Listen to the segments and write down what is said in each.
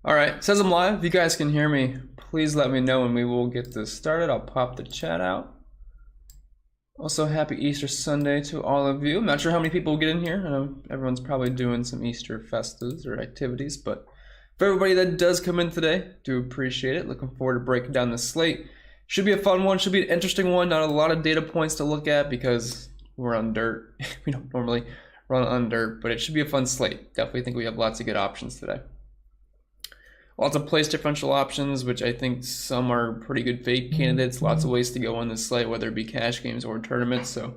All right, says I'm live. If you guys can hear me, please let me know and we will get this started. I'll pop the chat out. Also, happy Easter Sunday to all of you. I'm not sure how many people will get in here. I know everyone's probably doing some Easter festivals or activities, but for everybody that does come in today, do appreciate it. Looking forward to breaking down the slate. Should be a fun one, should be an interesting one. Not a lot of data points to look at because we're on dirt. We don't normally run on dirt, but it should be a fun slate. Definitely think we have lots of good options today. Lots of place differential options, which I think some are pretty good fake candidates. Lots of ways to go on this slate, whether it be cash games or tournaments. So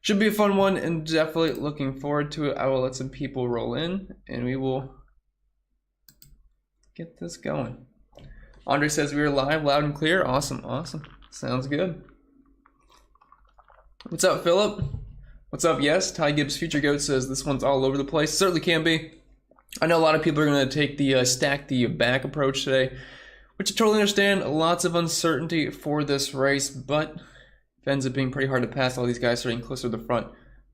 should be a fun one and definitely looking forward to it. I will let some people roll in and we will get this going. Andre says we are live, loud and clear. Awesome, awesome. Sounds good. What's up, Philip? What's up? Yes, Ty Gibbs Future Goat says this one's all over the place. Certainly can be. I know a lot of people are going to take the stack the back approach today, which I totally understand. Lots of uncertainty for this race, but it ends up being pretty hard to pass. All these guys starting closer to the front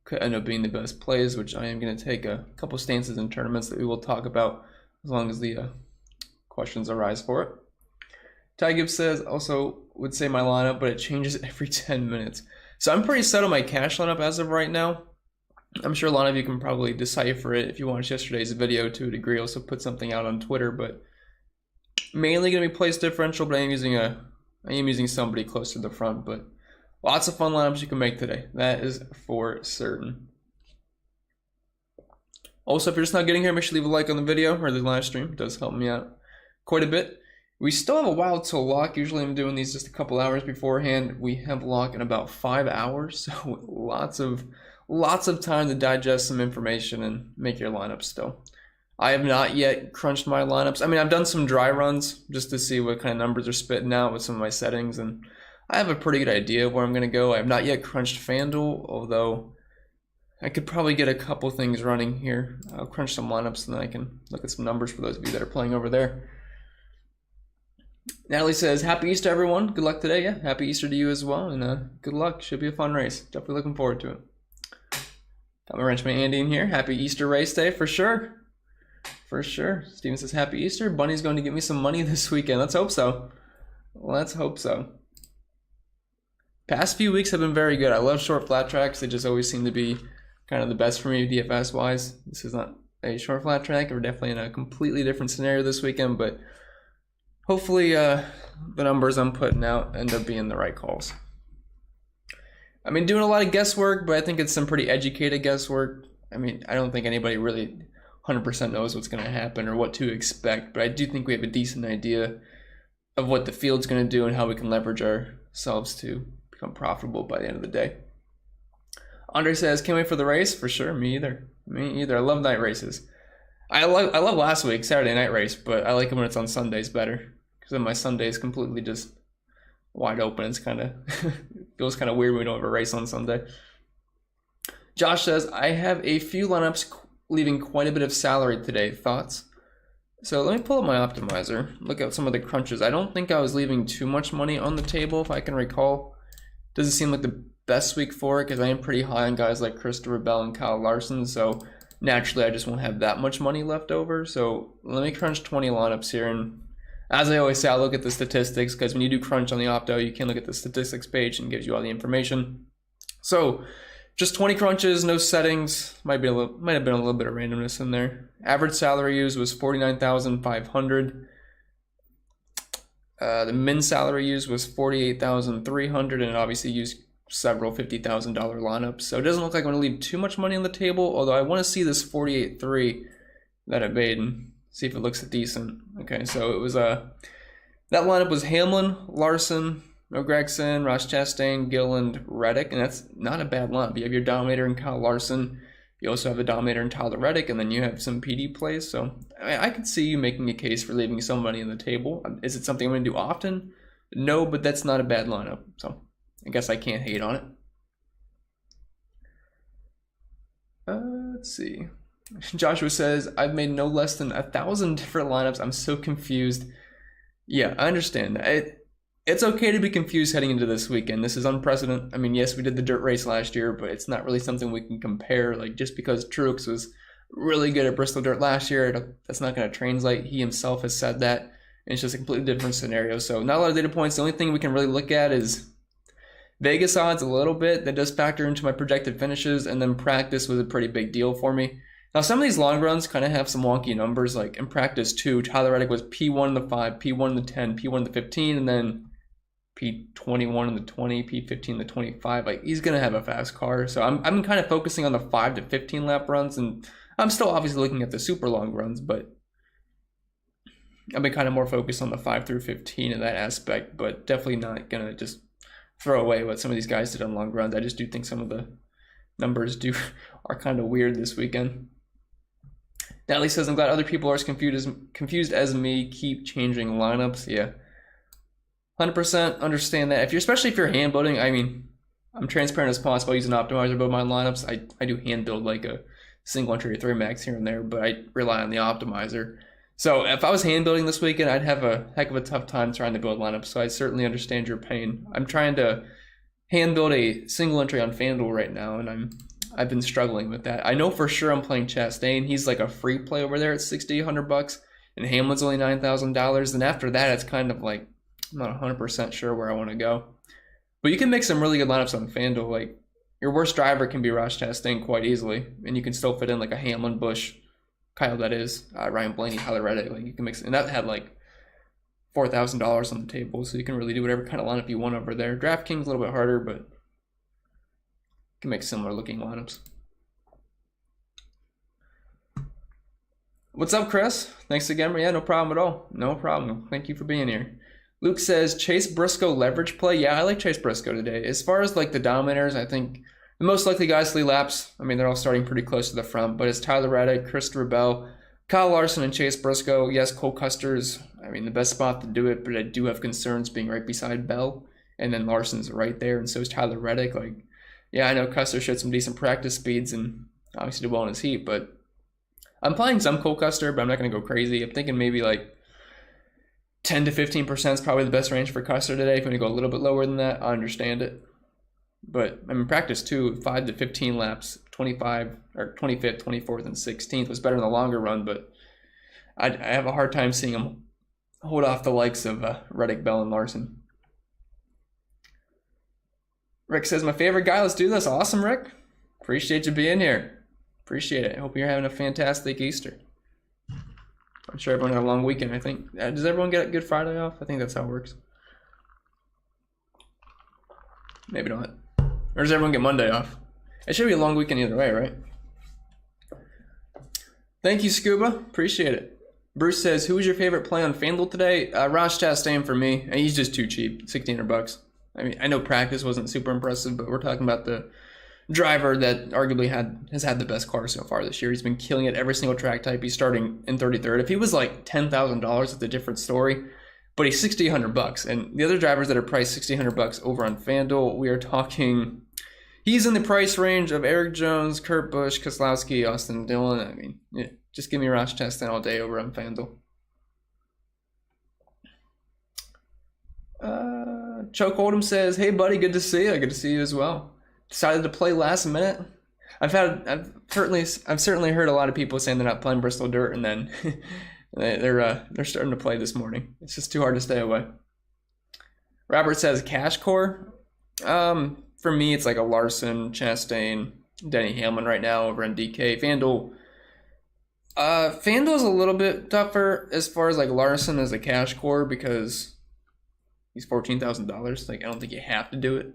could end up being the best plays, which I am going to take a couple stances in tournaments that we will talk about as long as the questions arise for it. Ty Gibbs says, also would say my lineup, but it changes every 10 minutes. So I'm pretty set on my cash lineup as of right now. I'm sure a lot of you can probably decipher it if you watched yesterday's video to a degree. Also put something out on Twitter, but mainly going to be place differential, but I am using somebody close to the front, but lots of fun lineups you can make today. That is for certain. Also, if you're just not getting here, make sure to leave a like on the video or the live stream. It does help me out quite a bit. We still have a while till lock. Usually I'm doing these just a couple hours beforehand. We have lock in about 5 hours, so lots of time to digest some information and make your lineups still. I have not yet crunched my lineups. I mean, I've done some dry runs just to see what kind of numbers are spitting out with some of my settings, and I have a pretty good idea of where I'm going to go. I have not yet crunched FanDuel, although I could probably get a couple things running here. I'll crunch some lineups and then I can look at some numbers for those of you that are playing over there. Natalie says, happy Easter, everyone. Good luck today. Yeah, happy Easter to you as well, and good luck. Should be a fun race. Definitely looking forward to it. Got my wrenchman Andy in here. Happy Easter race day for sure. For sure. Steven says, happy Easter. Bunny's going to give me some money this weekend. Let's hope so. Let's hope so. Past few weeks have been very good. I love short flat tracks. They just always seem to be kind of the best for me DFS-wise. This is not a short flat track. We're definitely in a completely different scenario this weekend, but hopefully the numbers I'm putting out end up being the right calls. I mean, doing a lot of guesswork, but I think it's some pretty educated guesswork. I mean, I don't think anybody really 100% knows what's going to happen or what to expect, but I do think we have a decent idea of what the field's going to do and how we can leverage ourselves to become profitable by the end of the day. Andre says, can't wait for the race. For sure, me either. Me either. I love night races. I love last week's Saturday night race, but I like it when it's on Sundays better because then my Sunday is completely just wide open. It's kind of feels kind of weird when we don't have a race on Sunday. Josh says, I have a few lineups leaving quite a bit of salary today. Thoughts? So let me pull up my optimizer, look at some of the crunches. I don't think I was leaving too much money on the table, if I can recall. Doesn't seem like the best week for it because I am pretty high on guys like Christopher Bell and Kyle Larson, so naturally I just won't have that much money left over. So let me crunch 20 lineups here, and as I always say, I'll look at the statistics because when you do crunch on the Opto, you can look at the statistics page and it gives you all the information. So just 20 crunches, no settings. Might have been a little bit of randomness in there. Average salary used was $49,500. The min salary used was $48,300, and it obviously used several $50,000 lineups. So it doesn't look like I'm going to leave too much money on the table, although I want to see this 48.3 that I made and see if it looks decent. Okay, so it was that lineup was Hamlin, Larson, Gregson, Ross Chastain, Gilliland, Reddick, and that's not a bad lineup. You have your dominator in Kyle Larson. You also have a dominator in Tyler Reddick, and then you have some PD plays. So I could see you making a case for leaving some money on the table. Is it something I'm going to do often? No, but that's not a bad lineup. So I guess I can't hate on it. Let's see. Joshua says, I've made no less than 1,000 different lineups. I'm so confused. Yeah, I understand. It's okay to be confused heading into this weekend. This is unprecedented. I mean, yes, we did the dirt race last year, but it's not really something we can compare. Like, just because Truex was really good at Bristol Dirt last year. That's not going to translate. He himself has said that. And it's just a completely different scenario. So not a lot of data points. The only thing we can really look at is Vegas odds a little bit. That does factor into my projected finishes. And then practice was a pretty big deal for me. Now, some of these long runs kind of have some wonky numbers. Like in practice 2, Tyler Reddick was P1 in the 5, P1 in the 10, P1 in the 15, and then P21 in the 20, P15 in the 25. Like, he's going to have a fast car. So I'm kind of focusing on the 5 to 15 lap runs. And I'm still obviously looking at the super long runs, but I've been kind of more focused on the 5 through 15 in that aspect, but definitely not going to just throw away what some of these guys did on long runs. I just do think some of the numbers are kind of weird this weekend. Natalie says, I'm glad other people are as confused as me. Keep changing lineups. Yeah. 100% understand that. Especially if you're hand building, I mean, I'm transparent as possible. I use an optimizer to build my lineups. I do hand build like a single entry or 3 max here and there, but I rely on the optimizer. So if I was hand building this weekend, I'd have a heck of a tough time trying to build lineups. So I certainly understand your pain. I'm trying to hand build a single entry on FanDuel right now, and I've been struggling with that. I know for sure I'm playing Chastain. He's like a free play over there at $60, $100, and Hamlin's only $9,000. And after that, it's kind of like I'm not 100% sure where I want to go. But you can make some really good lineups on FanDuel. Like, your worst driver can be Ross Chastain quite easily, and you can still fit in like a Hamlin, Busch, Kyle, that is, Ryan Blaney, Tyler Reddick. Like, you can mix, and that had like $4,000 on the table, so you can really do whatever kind of lineup you want over there. DraftKings a little bit harder, but you can make similar looking lineups. What's up, Chris? Thanks again. Yeah, no problem at all. No problem. Thank you for being here. Luke says, Chase Briscoe leverage play. Yeah, I like Chase Briscoe today. As far as like the dominators, I think the most likely guys to lead laps, I mean, they're all starting pretty close to the front, but it's Tyler Reddick, Christopher Bell, Kyle Larson, and Chase Briscoe. Yes, Cole Custer's, I mean, the best spot to do it, but I do have concerns being right beside Bell, and then Larson's right there, and so is Tyler Reddick. Like, yeah, I know Custer showed some decent practice speeds and obviously did well in his heat, but I'm playing some Cole Custer, but I'm not going to go crazy. I'm thinking maybe like 10 to 15% is probably the best range for Custer today. If you want to go a little bit lower than that, I understand it. But I mean, practice 2, 5 to 15 laps, 25 or 25th, 24th, and 16th was better in the longer run. But I have a hard time seeing him hold off the likes of Reddick, Bell, and Larson. Rick says, my favorite guy. Let's do this. Awesome, Rick. Appreciate you being here. Appreciate it. Hope you're having a fantastic Easter. I'm sure everyone had a long weekend, I think. Does everyone get a Good Friday off? I think that's how it works. Maybe not. Or does everyone get Monday off? It should be a long weekend either way, right? Thank you, Scuba. Appreciate it. Bruce says, who was your favorite play on FanDuel today? Ross Chastain for me. He's just too cheap. $1,600. I mean, I know practice wasn't super impressive, but we're talking about the driver that arguably has had the best car so far this year. He's been killing it every single track type. He's starting in 33rd. If he was like $10,000, it's a different story. But he's $6,100, and the other drivers that are priced $6,100 over on FanDuel, we are talking. He's in the price range of Eric Jones, Kurt Busch, Keselowski, Austin Dillon. I mean, yeah, just give me Ross Chastain all day over on FanDuel. Chuck Oldham says, "Hey buddy, good to see you. Good to see you as well. Decided to play last minute. I've certainly heard a lot of people saying they're not playing Bristol Dirt, and then they're starting to play this morning. It's just too hard to stay away." Robert says, "Cash core. For me, it's like a Larson, Chastain, Denny Hamlin right now over on DK. FanDuel. FanDuel's a little bit tougher as far as like Larson as a cash core because he's $14,000. Like, I don't think you have to do it.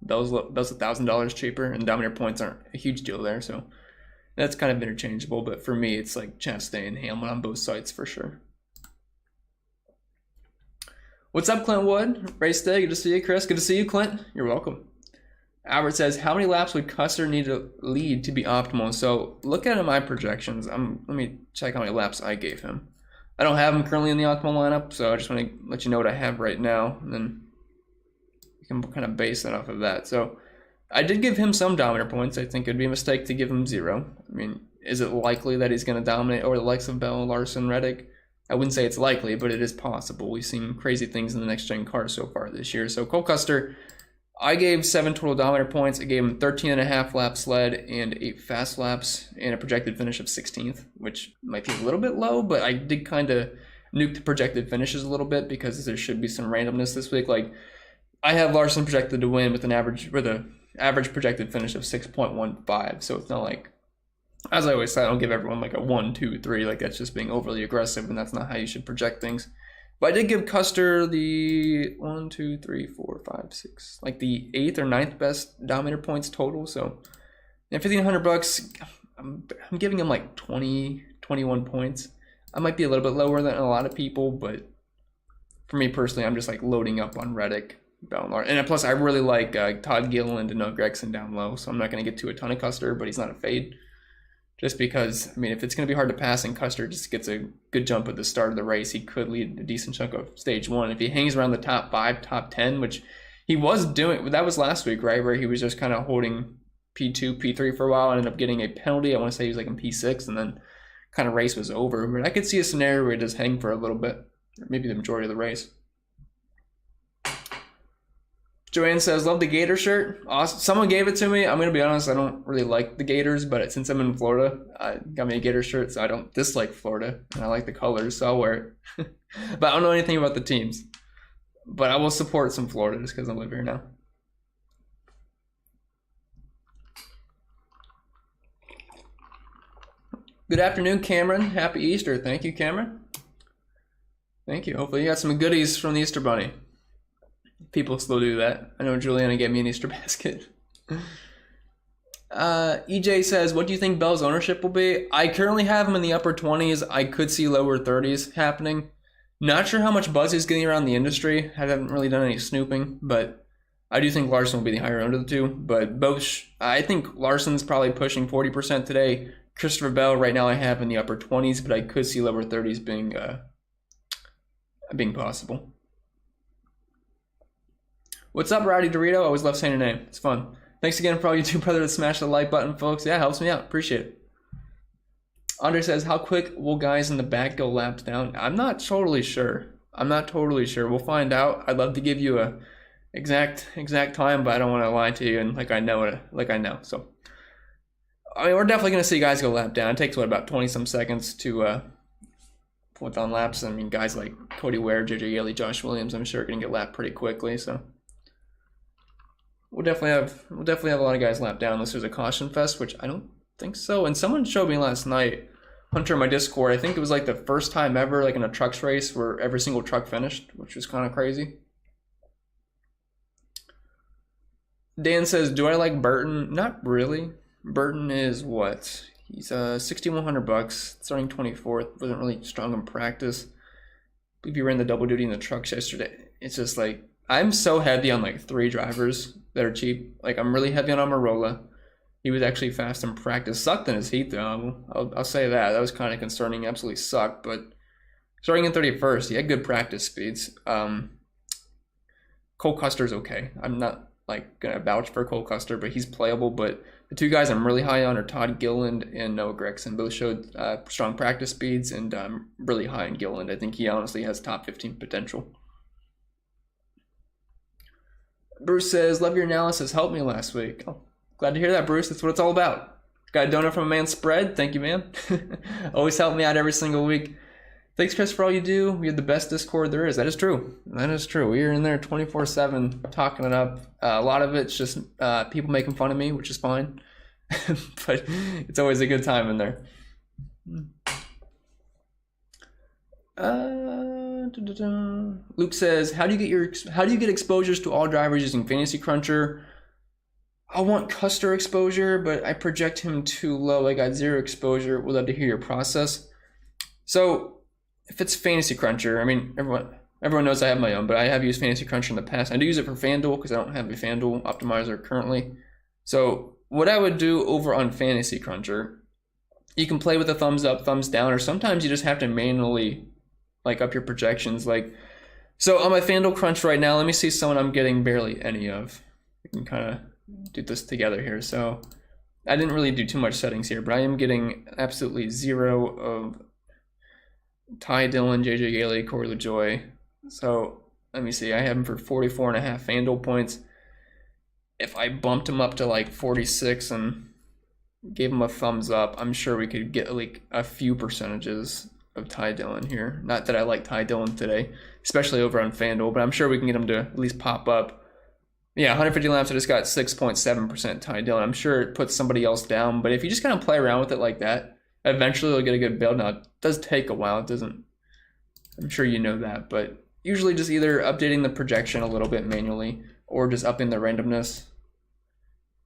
Bell's $1,000 cheaper, and Dominator points aren't a huge deal there, so that's kind of interchangeable. But for me, it's like Chastain and Hamlin on both sides for sure." What's up, Clint Wood? Race day. Good to see you, Chris. Good to see you, Clint. You're welcome. Albert says, how many laps would Custer need to lead to be optimal? So look at my projections. Let me check how many laps I gave him. I don't have him currently in the optimal lineup, so I just want to let you know what I have right now, and then you can kind of base that off of that. So I did give him some dominator points. I think it would be a mistake to give him 0. I mean, is it likely that he's going to dominate over the likes of Bell, Larson, Reddick? I wouldn't say it's likely, but it is possible. We've seen crazy things in the next-gen cars so far this year. So Cole Custer, I gave 7 total dominator points. I gave him 13.5 laps led and 8 fast laps and a projected finish of 16th, which might be a little bit low, but I did kind of nuke the projected finishes a little bit because there should be some randomness this week. Like, I have Larson projected to win with an average projected finish of 6.15. So it's not like, as I always say, I don't give everyone like a 1, 2, 3. Like, that's just being overly aggressive, and that's not how you should project things. But I did give Custer the 1, 2, 3, 4, 5, 6, like the 8th or 9th best dominator points total. So, at $1,500, I'm giving him like 20, 21 points. I might be a little bit lower than a lot of people, but for me personally, I'm just like loading up on Reddick, Bellar, and plus I really like Todd Gilliland and Noah Gragson down low. So I'm not going to get to a ton of Custer, but he's not a fade. Just because, I mean, if it's going to be hard to pass and Custer just gets a good jump at the start of the race, he could lead a decent chunk of stage 1. If he hangs around the top 5, top 10, which he was doing, that was last week, right, where he was just kind of holding P2, P3 for a while, and ended up getting a penalty. I want to say he was like in P6, and then kind of race was over. But I could see a scenario where he just hang for a little bit, or maybe the majority of the race. Joanne says, love the Gator shirt. Awesome. Someone gave it to me. I'm going to be honest, I don't really like the Gators, but since I'm in Florida, I got me a Gator shirt, so I don't dislike Florida, and I like the colors, so I'll wear it. But I don't know anything about the teams. But I will support some Florida just because I live here now. Good afternoon, Cameron. Happy Easter. Thank you, Cameron. Thank you. Hopefully you got some goodies from the Easter Bunny. People still do that. I know Juliana gave me an Easter basket. EJ says, what do you think Bell's ownership will be? I currently have him in the upper 20s. I could see lower 30s happening. Not sure how much buzz he's getting around the industry. I haven't really done any snooping, but I do think Larson will be the higher end of the two. But both, I think Larson's probably pushing 40% today. Christopher Bell right now I have in the upper 20s, but I could see lower 30s being possible. What's up, Rowdy Dorito? I always love saying your name. It's fun. Thanks again for all you two brother to smash the like button, folks. Yeah, it helps me out. Appreciate it. Andre says, how quick will guys in the back go laps down? I'm not totally sure. We'll find out. I'd love to give you a exact time, but I don't want to lie to you and like I know. So, I mean, we're definitely going to see guys go lap down. It takes, about 20-some seconds to put on laps. I mean, guys like Cody Ware, JJ Yaley, Josh Williams, I'm sure are going to get lapped pretty quickly, so. We'll definitely have a lot of guys lap down unless there's a caution fest, which I don't think so. And someone showed me last night, Hunter in my Discord, I think it was like the first time ever, like in a trucks race where every single truck finished, which was kind of crazy. Dan says, do I like Burton? Not really. Burton is what? He's $6,100, starting 24th. Wasn't really strong in practice. I believe he ran the double duty in the trucks yesterday. It's just like, I'm so heavy on like 3 drivers that are cheap. Like, I'm really heavy on Amarola. He was actually fast in practice. Sucked in his heat though. I'll say that. That was kind of concerning. Absolutely sucked. But starting in 31st, he had good practice speeds. Cole Custer's okay. I'm not like gonna vouch for Cole Custer, but he's playable. But the 2 guys I'm really high on are Todd Gilliland and Noah Gragson. Both showed strong practice speeds, and I'm really high on Gilliland. I think he honestly has top 15 potential. Bruce says, love your analysis. Helped me last week. Oh, glad to hear that, Bruce. That's what it's all about. Got a donut from a man spread. Thank you, man. Always help me out every single week. Thanks, Chris, for all you do. We have the best Discord there is. That is true. We are in there 24/7 talking it up. A lot of it's just people making fun of me, which is fine. But it's always a good time in there. Luke says, how do you get exposures to all drivers using Fantasy Cruncher? I want Custer exposure, but I project him too low. I got 0 exposure. Would love to hear your process. So if it's Fantasy Cruncher, I mean, everyone knows I have my own, but I have used Fantasy Cruncher in the past. I do use it for FanDuel because I don't have a FanDuel optimizer currently. So what I would do over on Fantasy Cruncher, you can play with a thumbs up, thumbs down, or sometimes you just have to manually like up your projections. Like, so on my FanDuel Crunch right now, let me see someone I'm getting barely any of. We can kind of do this together here. So I didn't really do too much settings here, but I am getting absolutely 0 of Ty Dillon, JJ Yaley, Corey LaJoy. So let me see. I have him for 44.5 FanDuel points. if I bumped him up to like 46 and gave him a thumbs up, I'm sure we could get like a few percentages of Ty Dillon here. Not that I like Ty Dillon today, especially over on FanDuel, but I'm sure we can get him to at least pop up. Yeah, 150 laps, I just got 6.7% Ty Dillon. I'm sure it puts somebody else down, but if you just kind of play around with it like that, eventually you'll get a good build. Now, it does take a while. It doesn't, I'm sure you know that, but usually just either updating the projection a little bit manually or just upping the randomness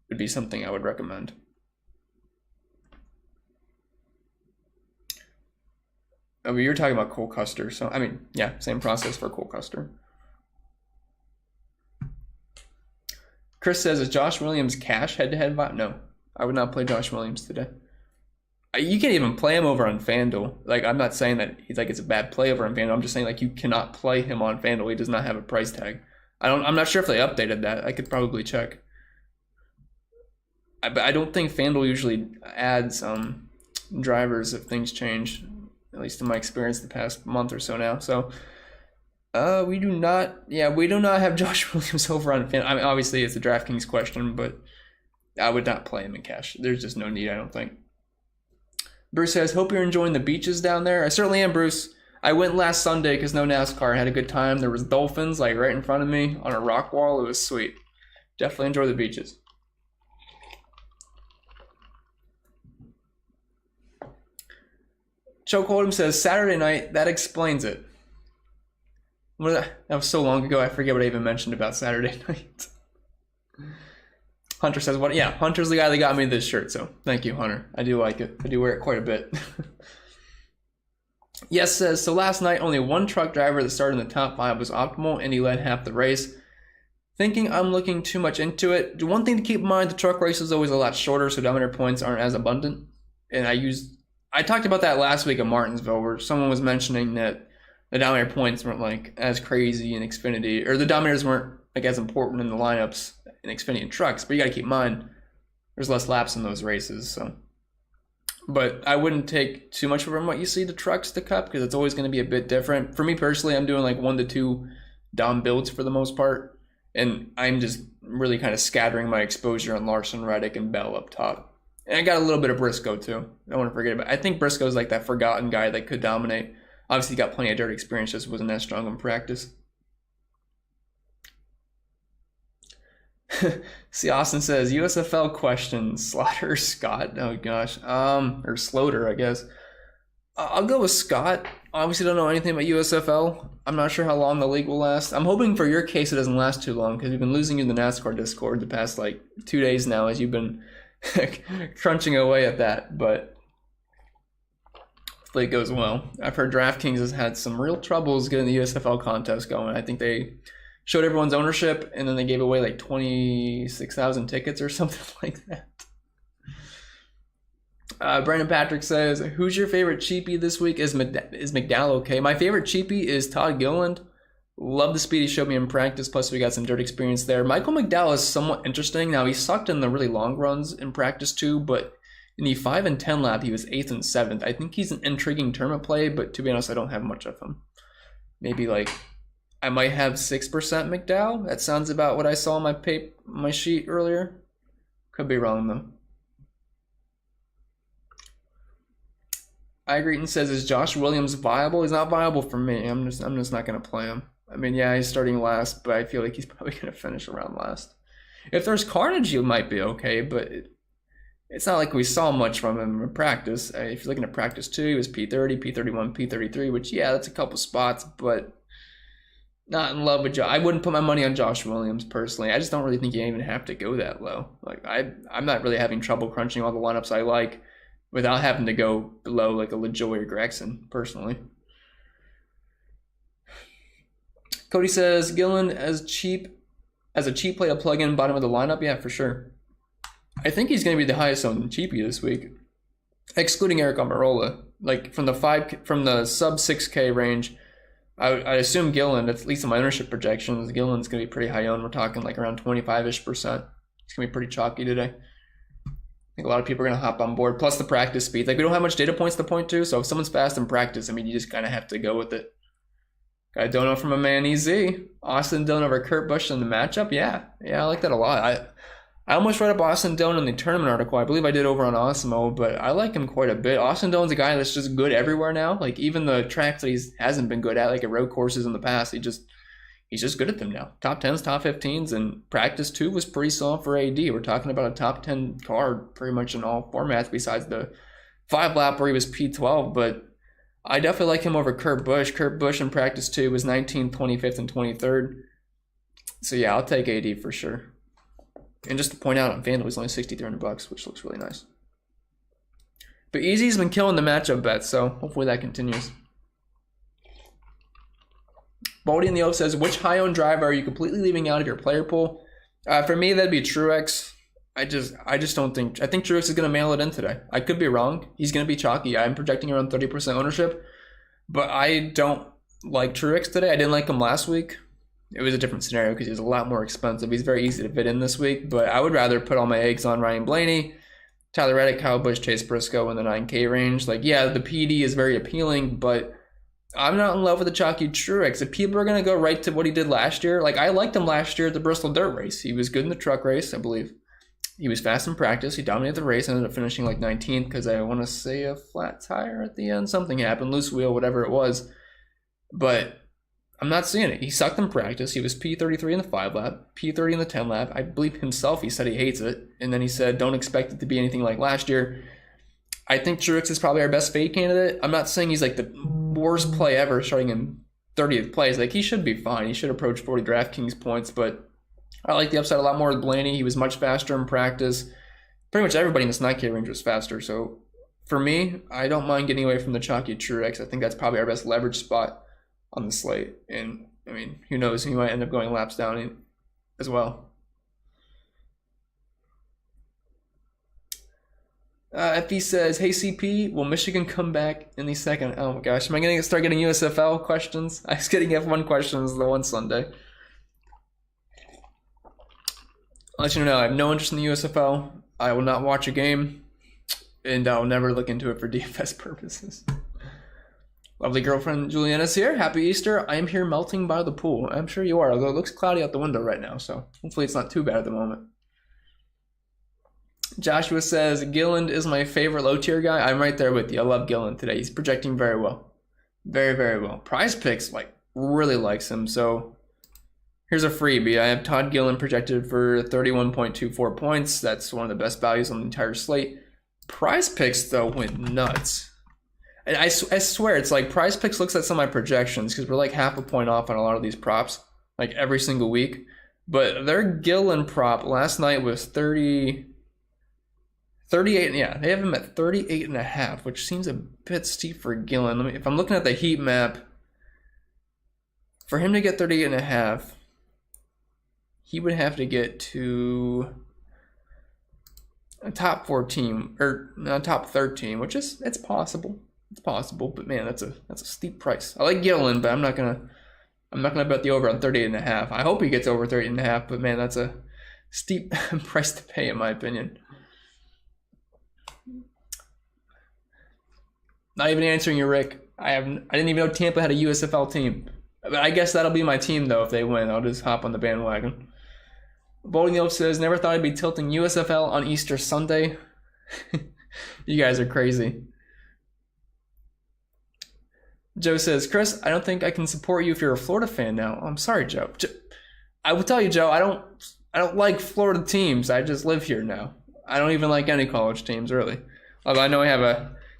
would be something I would recommend. Oh, you're talking about Cole Custer. So, I mean, yeah, same process for Cole Custer. Chris says, is Josh Williams cash head-to-head? No, I would not play Josh Williams today. You can't even play him over on FanDuel. Like, I'm not saying that he's like it's a bad play over on FanDuel. I'm just saying like you cannot play him on FanDuel. He does not have a price tag. I'm not sure if they updated that. I could probably check. But I don't think FanDuel usually adds drivers if things change. At least in my experience the past month or so now. So we do not have Josh Williams over on FanDuel. I mean, obviously it's a DraftKings question, but I would not play him in cash. There's just no need, I don't think. Bruce says, hope you're enjoying the beaches down there. I certainly am, Bruce. I went last Sunday because no NASCAR. I had a good time. There was dolphins like right in front of me on a rock wall. It was sweet. Definitely enjoy the beaches. Choke Hold'em says, Saturday night, that explains it. That was so long ago, I forget what I even mentioned about Saturday night. Hunter says, "What? Yeah, Hunter's the guy that got me this shirt, so thank you, Hunter. I do like it. I do wear it quite a bit." Yes says, so last night, only one truck driver that started in the top 5 was optimal, and he led half the race. Thinking I'm looking too much into it. One thing to keep in mind, the truck race is always a lot shorter, so dominator points aren't as abundant. And I talked about that last week at Martinsville, where someone was mentioning that the dominator points weren't like as crazy in Xfinity, or the dominators weren't like as important in the lineups in Xfinity and trucks, but you got to keep in mind there's less laps in those races. So, but I wouldn't take too much from what you see the trucks to Cup because it's always going to be a bit different. For me personally, I'm doing like 1 to 2 dom builds for the most part, and I'm just really kind of scattering my exposure on Larson, Reddick, and Bell up top. And I got a little bit of Briscoe too. I don't want to forget about it. I think Briscoe's like that forgotten guy that could dominate. Obviously, he got plenty of dirt experience, just wasn't that strong in practice. See, Austin says, USFL questions, Slaughter, Scott. Oh, gosh. Or Sloter, I guess. I'll go with Scott. Obviously don't know anything about USFL. I'm not sure how long the league will last. I'm hoping for your case it doesn't last too long because we've been losing you in the NASCAR Discord the past, 2 days now as you've been crunching away at that. But hopefully it goes well. I've heard DraftKings has had some real troubles getting the USFL contest going. I think they showed everyone's ownership, and then they gave away 26,000 tickets or something like that. Brandon Patrick says, who's your favorite cheapie this week? Is McDowell okay? My favorite cheapie is Todd Gilliland. Love the speed he showed me in practice, plus we got some dirt experience there. Michael McDowell is somewhat interesting. Now, he sucked in the really long runs in practice too, but in the 5 and 10 lap, he was 8th and 7th. I think he's an intriguing tournament play, but to be honest, I don't have much of him. Maybe I might have 6% McDowell. That sounds about what I saw on my sheet earlier. Could be wrong though. Igreton says, is Josh Williams viable? He's not viable for me. I'm just not gonna play him. I mean, yeah, he's starting last, but I feel like he's probably gonna finish around last. If there's carnage, he might be okay, but it's not like we saw much from him in practice. If you're looking at practice 2, he was P30, P31, P33, which yeah, that's a couple spots, but not in love with Josh. I wouldn't put my money on Josh Williams personally. I just don't really think you even have to go that low. I'm not really having trouble crunching all the lineups I like without having to go below like a LaJoy or Gregson personally. Cody says, Gillen as a cheap play to plug in bottom of the lineup. Yeah, for sure. I think he's going to be the highest on cheapie this week, excluding Eric Almirola. From the sub 6K range. I assume Gillen, at least in my ownership projections, Gillen's going to be pretty high owned. We're talking around 25-ish%. It's going to be pretty chalky today. I think a lot of people are going to hop on board. Plus the practice speed. We don't have much data points to point to, so if someone's fast in practice, I mean, you just kind of have to go with it. Got a donut from a man EZ. Austin Dillon over Kurt Busch in the matchup. Yeah, I like that a lot. I almost read up Austin Dillon in the tournament article. I believe I did over on Osmo, but I like him quite a bit. Austin Dillon's a guy that's just good everywhere now. Like even the tracks that he hasn't been good at, like at road courses in the past, he's just good at them now. Top 10s, top 15s, and practice 2 was pretty solid for AD. We're talking about a top 10 car pretty much in all formats besides the 5 lap where he was P12, but I definitely like him over Kurt Busch. Kurt Busch in practice 2 was 19th, 25th, and 23rd. So yeah, I'll take AD for sure. And just to point out, on FanDuel, he's only $6,300, which looks really nice. But Easy's been killing the matchup bets, so hopefully that continues. Baldy in the O says, which high-owned driver are you completely leaving out of your player pool? For me, that'd be Truex. I just don't think... I think Truex is going to mail it in today. I could be wrong. He's going to be chalky. I'm projecting around 30% ownership. But I don't like Truex today. I didn't like him last week. It was a different scenario because he's a lot more expensive. He's very easy to fit in this week. But I would rather put all my eggs on Ryan Blaney, Tyler Reddick, Kyle Busch, Chase Briscoe in the 9K range. Like, yeah, the PD is very appealing, but I'm not in love with the chalky Truex. If people are going to go right to what he did last year, like I liked him last year at the Bristol Dirt Race. He was good in the truck race, I believe. He was fast in practice. He dominated the race. Ended up finishing like 19th because I want to say a flat tire at the end. Something happened, loose wheel, whatever it was. But I'm not seeing it. He sucked in practice. He was P33 in the 5 lap, P30 in the 10 lap. I believe himself, he said he hates it. And then he said, don't expect it to be anything like last year. I think Truex is probably our best fade candidate. I'm not saying he's like the worst play ever starting in 30th place. Like he should be fine. He should approach 40 DraftKings points, but I like the upside a lot more with Blaney. He was much faster in practice. Pretty much everybody in this 9K range was faster. So for me, I don't mind getting away from the chalky Truex. I think that's probably our best leverage spot on the slate. And I mean, who knows? He might end up going laps down as well. FE says, hey CP, will Michigan come back in the second? Oh my gosh, am I going to start getting USFL questions? I was getting F1 questions the one Sunday. I'll let you know, I have no interest in the USFL. I will not watch a game, and I'll never look into it for DFS purposes. Lovely girlfriend Juliana's here. Happy Easter. I am here melting by the pool. I'm sure you are, although it looks cloudy out the window right now, so hopefully it's not too bad at the moment. Joshua says, Gilland is my favorite low-tier guy. I'm right there with you. I love Gilland today. He's projecting very well. Very, very well. Prize Picks, really likes him, so here's a freebie. I have Todd Gilliland projected for 31.24 points. That's one of the best values on the entire slate. Prize Picks, though, went nuts. And I swear, it's like Prize Picks looks at some of my projections because we're like half a point off on a lot of these props, like every single week. But their Gilliland prop last night was 38, yeah, they have him at 38.5, which seems a bit steep for Gilliland. If I'm looking at the heat map, for him to get 38.5, he would have to get to a top 14 or top 13, which is it's possible. It's possible, but man, that's a steep price. I like Gilliland, but I'm not gonna bet the over on 38.5. I hope he gets over 38.5, but man, that's a steep price to pay in my opinion. Not even answering you, Rick. I didn't even know Tampa had a USFL team. But I guess that'll be my team though if they win. I'll just hop on the bandwagon. Bowling Elf says, never thought I'd be tilting USFL on Easter Sunday. You guys are crazy. Joe says, Chris, I don't think I can support you if you're a Florida fan now. Oh, I'm sorry, Joe. I will tell you, Joe, I don't like Florida teams. I just live here now. I don't even like any college teams, really. Although I know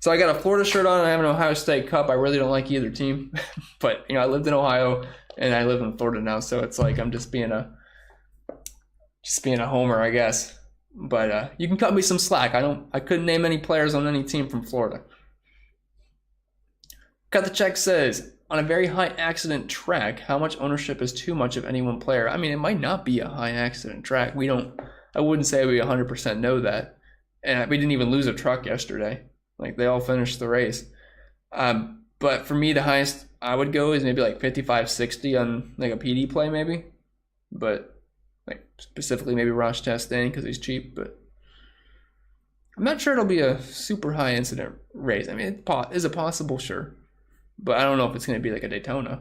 so I got a Florida shirt on and I have an Ohio State cup. I really don't like either team. But, I lived in Ohio and I live in Florida now. So it's like I'm just being a homer, I guess. But you can cut me some slack. I couldn't name any players on any team from Florida. Cut the Check says, on a very high accident track, how much ownership is too much of any one player? I mean, it might not be a high accident track. I wouldn't say we 100% know that. And we didn't even lose a truck yesterday. Like, they all finished the race. But for me, the highest I would go is maybe like 55, 60 on like a PD play maybe. But like specifically maybe Ross Chastain because he's cheap. But I'm not sure it'll be a super high incident race. I mean, is it possible? Sure. But I don't know if it's going to be like a Daytona.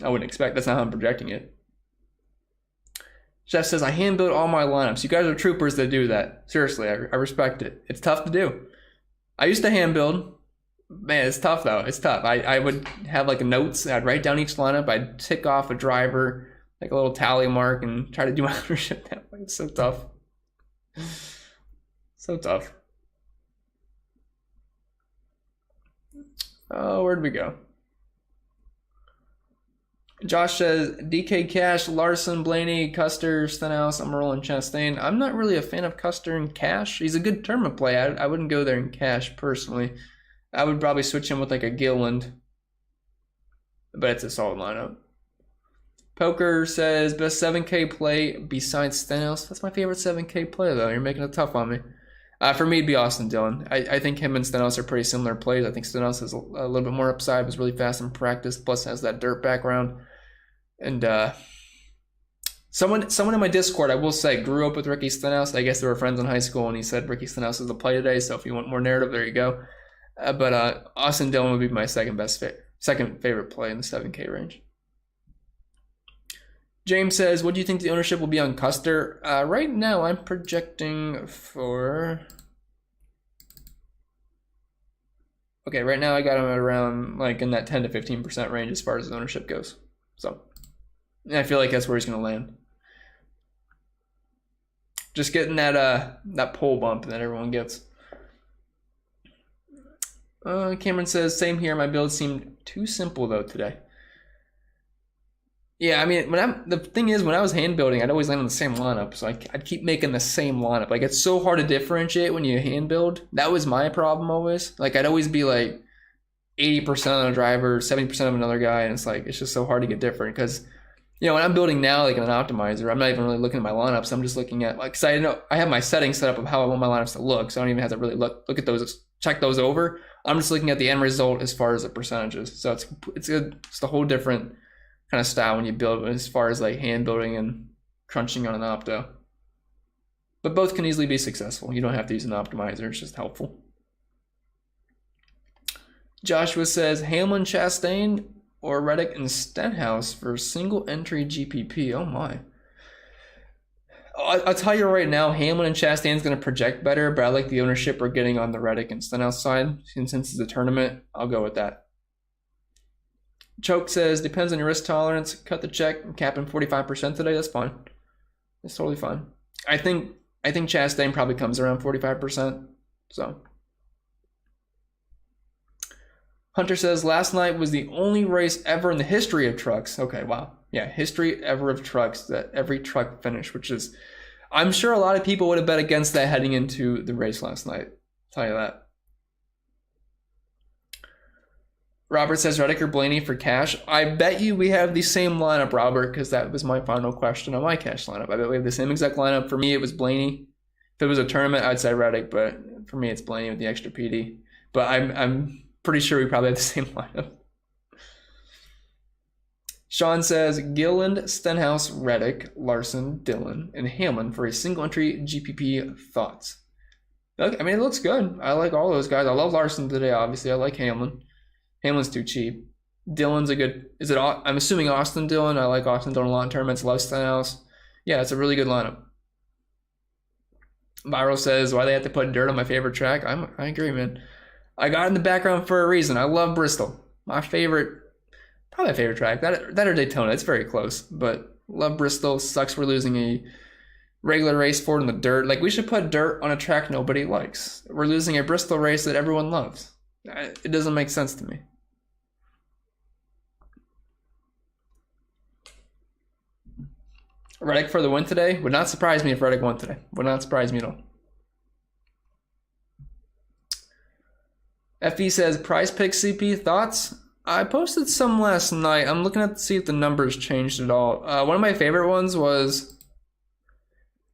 I wouldn't expect. That's not how I'm projecting it. Jeff says, I hand build all my lineups. You guys are troopers that do that. Seriously, I respect it. It's tough to do. I used to hand build. Man, it's tough though. It's tough. I would have like notes. I'd write down each lineup. I'd tick off a driver, like a little tally mark, and try to do my ownership that way. It's so tough. So tough. Oh, where'd we go? Josh says, DK Cash, Larson, Blaney, Custer, Stenhouse, I'm rolling Chastain. I'm not really a fan of Custer and Cash. He's a good tournament play. I wouldn't go there in Cash personally. I would probably switch him with like a Gilliland. But it's a solid lineup. Poker says, best 7K play besides Stenhouse. That's my favorite 7K play though. You're making it tough on me. For me, it'd be Austin Dillon. I think him and Stenhouse are pretty similar plays. I think Stenhouse has a little bit more upside, was really fast in practice, plus has that dirt background. And someone in my Discord, I will say, grew up with Ricky Stenhouse. I guess they were friends in high school, and he said Ricky Stenhouse is the play today. So if you want more narrative, there you go. But Austin Dillon would be my second favorite play in the 7K range. James says, what do you think the ownership will be on Custer? Right now, I'm projecting for... Okay, right now I got him at around like in that 10 to 15% range as far as his ownership goes. So I feel like that's where he's going to land. Just getting that pole bump that everyone gets. Cameron says, same here. My build seemed too simple though today. Yeah, I mean, the thing is, when I was hand building, I'd always land on the same lineup, so I'd keep making the same lineup. Like, it's so hard to differentiate when you hand build. That was my problem always. Like, I'd always be like 80% on a driver, 70% of another guy, and it's like, it's just so hard to get different. Because, you know, when I'm building now, like in an optimizer, I'm not even really looking at my lineups. I'm just looking at, like, because I have my settings set up of how I want my lineups to look, so I don't even have to really look at those, check those over. I'm just looking at the end result as far as the percentages. So it's a whole different kind of style when you build as far as like hand building and crunching on an opto. But both can easily be successful. You don't have to use an optimizer. It's just helpful. Joshua says, Hamlin, Chastain, or Reddick and Stenhouse for single entry GPP. Oh my. I'll tell you right now, Hamlin and Chastain is going to project better, but I like the ownership we're getting on the Reddick and Stenhouse side. And since it's a tournament, I'll go with that. Choke says, depends on your risk tolerance. Cut the check. Capping 45% today. That's fine. That's totally fine. I think Chastain probably comes around 45%. So. Hunter says, last night was the only race ever in the history of trucks. Okay, wow. Yeah, history ever of trucks that every truck finished, which is, I'm sure a lot of people would have bet against that heading into the race last night. I'll tell you that. Robert says, Reddick or Blaney for cash. I bet you we have the same lineup, Robert, because that was my final question on my cash lineup. I bet we have the same exact lineup. For me, it was Blaney. If it was a tournament, I'd say Reddick, but for me, it's Blaney with the extra PD. But I'm pretty sure we probably have the same lineup. Sean says, Gilliland, Stenhouse, Reddick, Larson, Dillon, and Hamlin for a single entry GPP thoughts. I mean, it looks good. I like all those guys. I love Larson today, obviously. I like Hamlin. Hamlin's too cheap. Dillon's a good... I'm assuming Austin Dillon. I like Austin Dillon a lot in tournaments. Love Stenhouse. Yeah, it's a really good lineup. Viral says, why they have to put dirt on my favorite track? I agree, man. I got in the background for a reason. I love Bristol. My favorite... Probably my favorite track. That or Daytona. It's very close. But love Bristol. Sucks we're losing a regular race for it in the dirt. Like, we should put dirt on a track nobody likes. We're losing a Bristol race that everyone loves. It doesn't make sense to me. Reddick for the win today? Would not surprise me if Reddick won today. Would not surprise me at all. FE says, price pick CP thoughts? I posted some last night. I'm looking to see if the numbers changed at all. One of my favorite ones was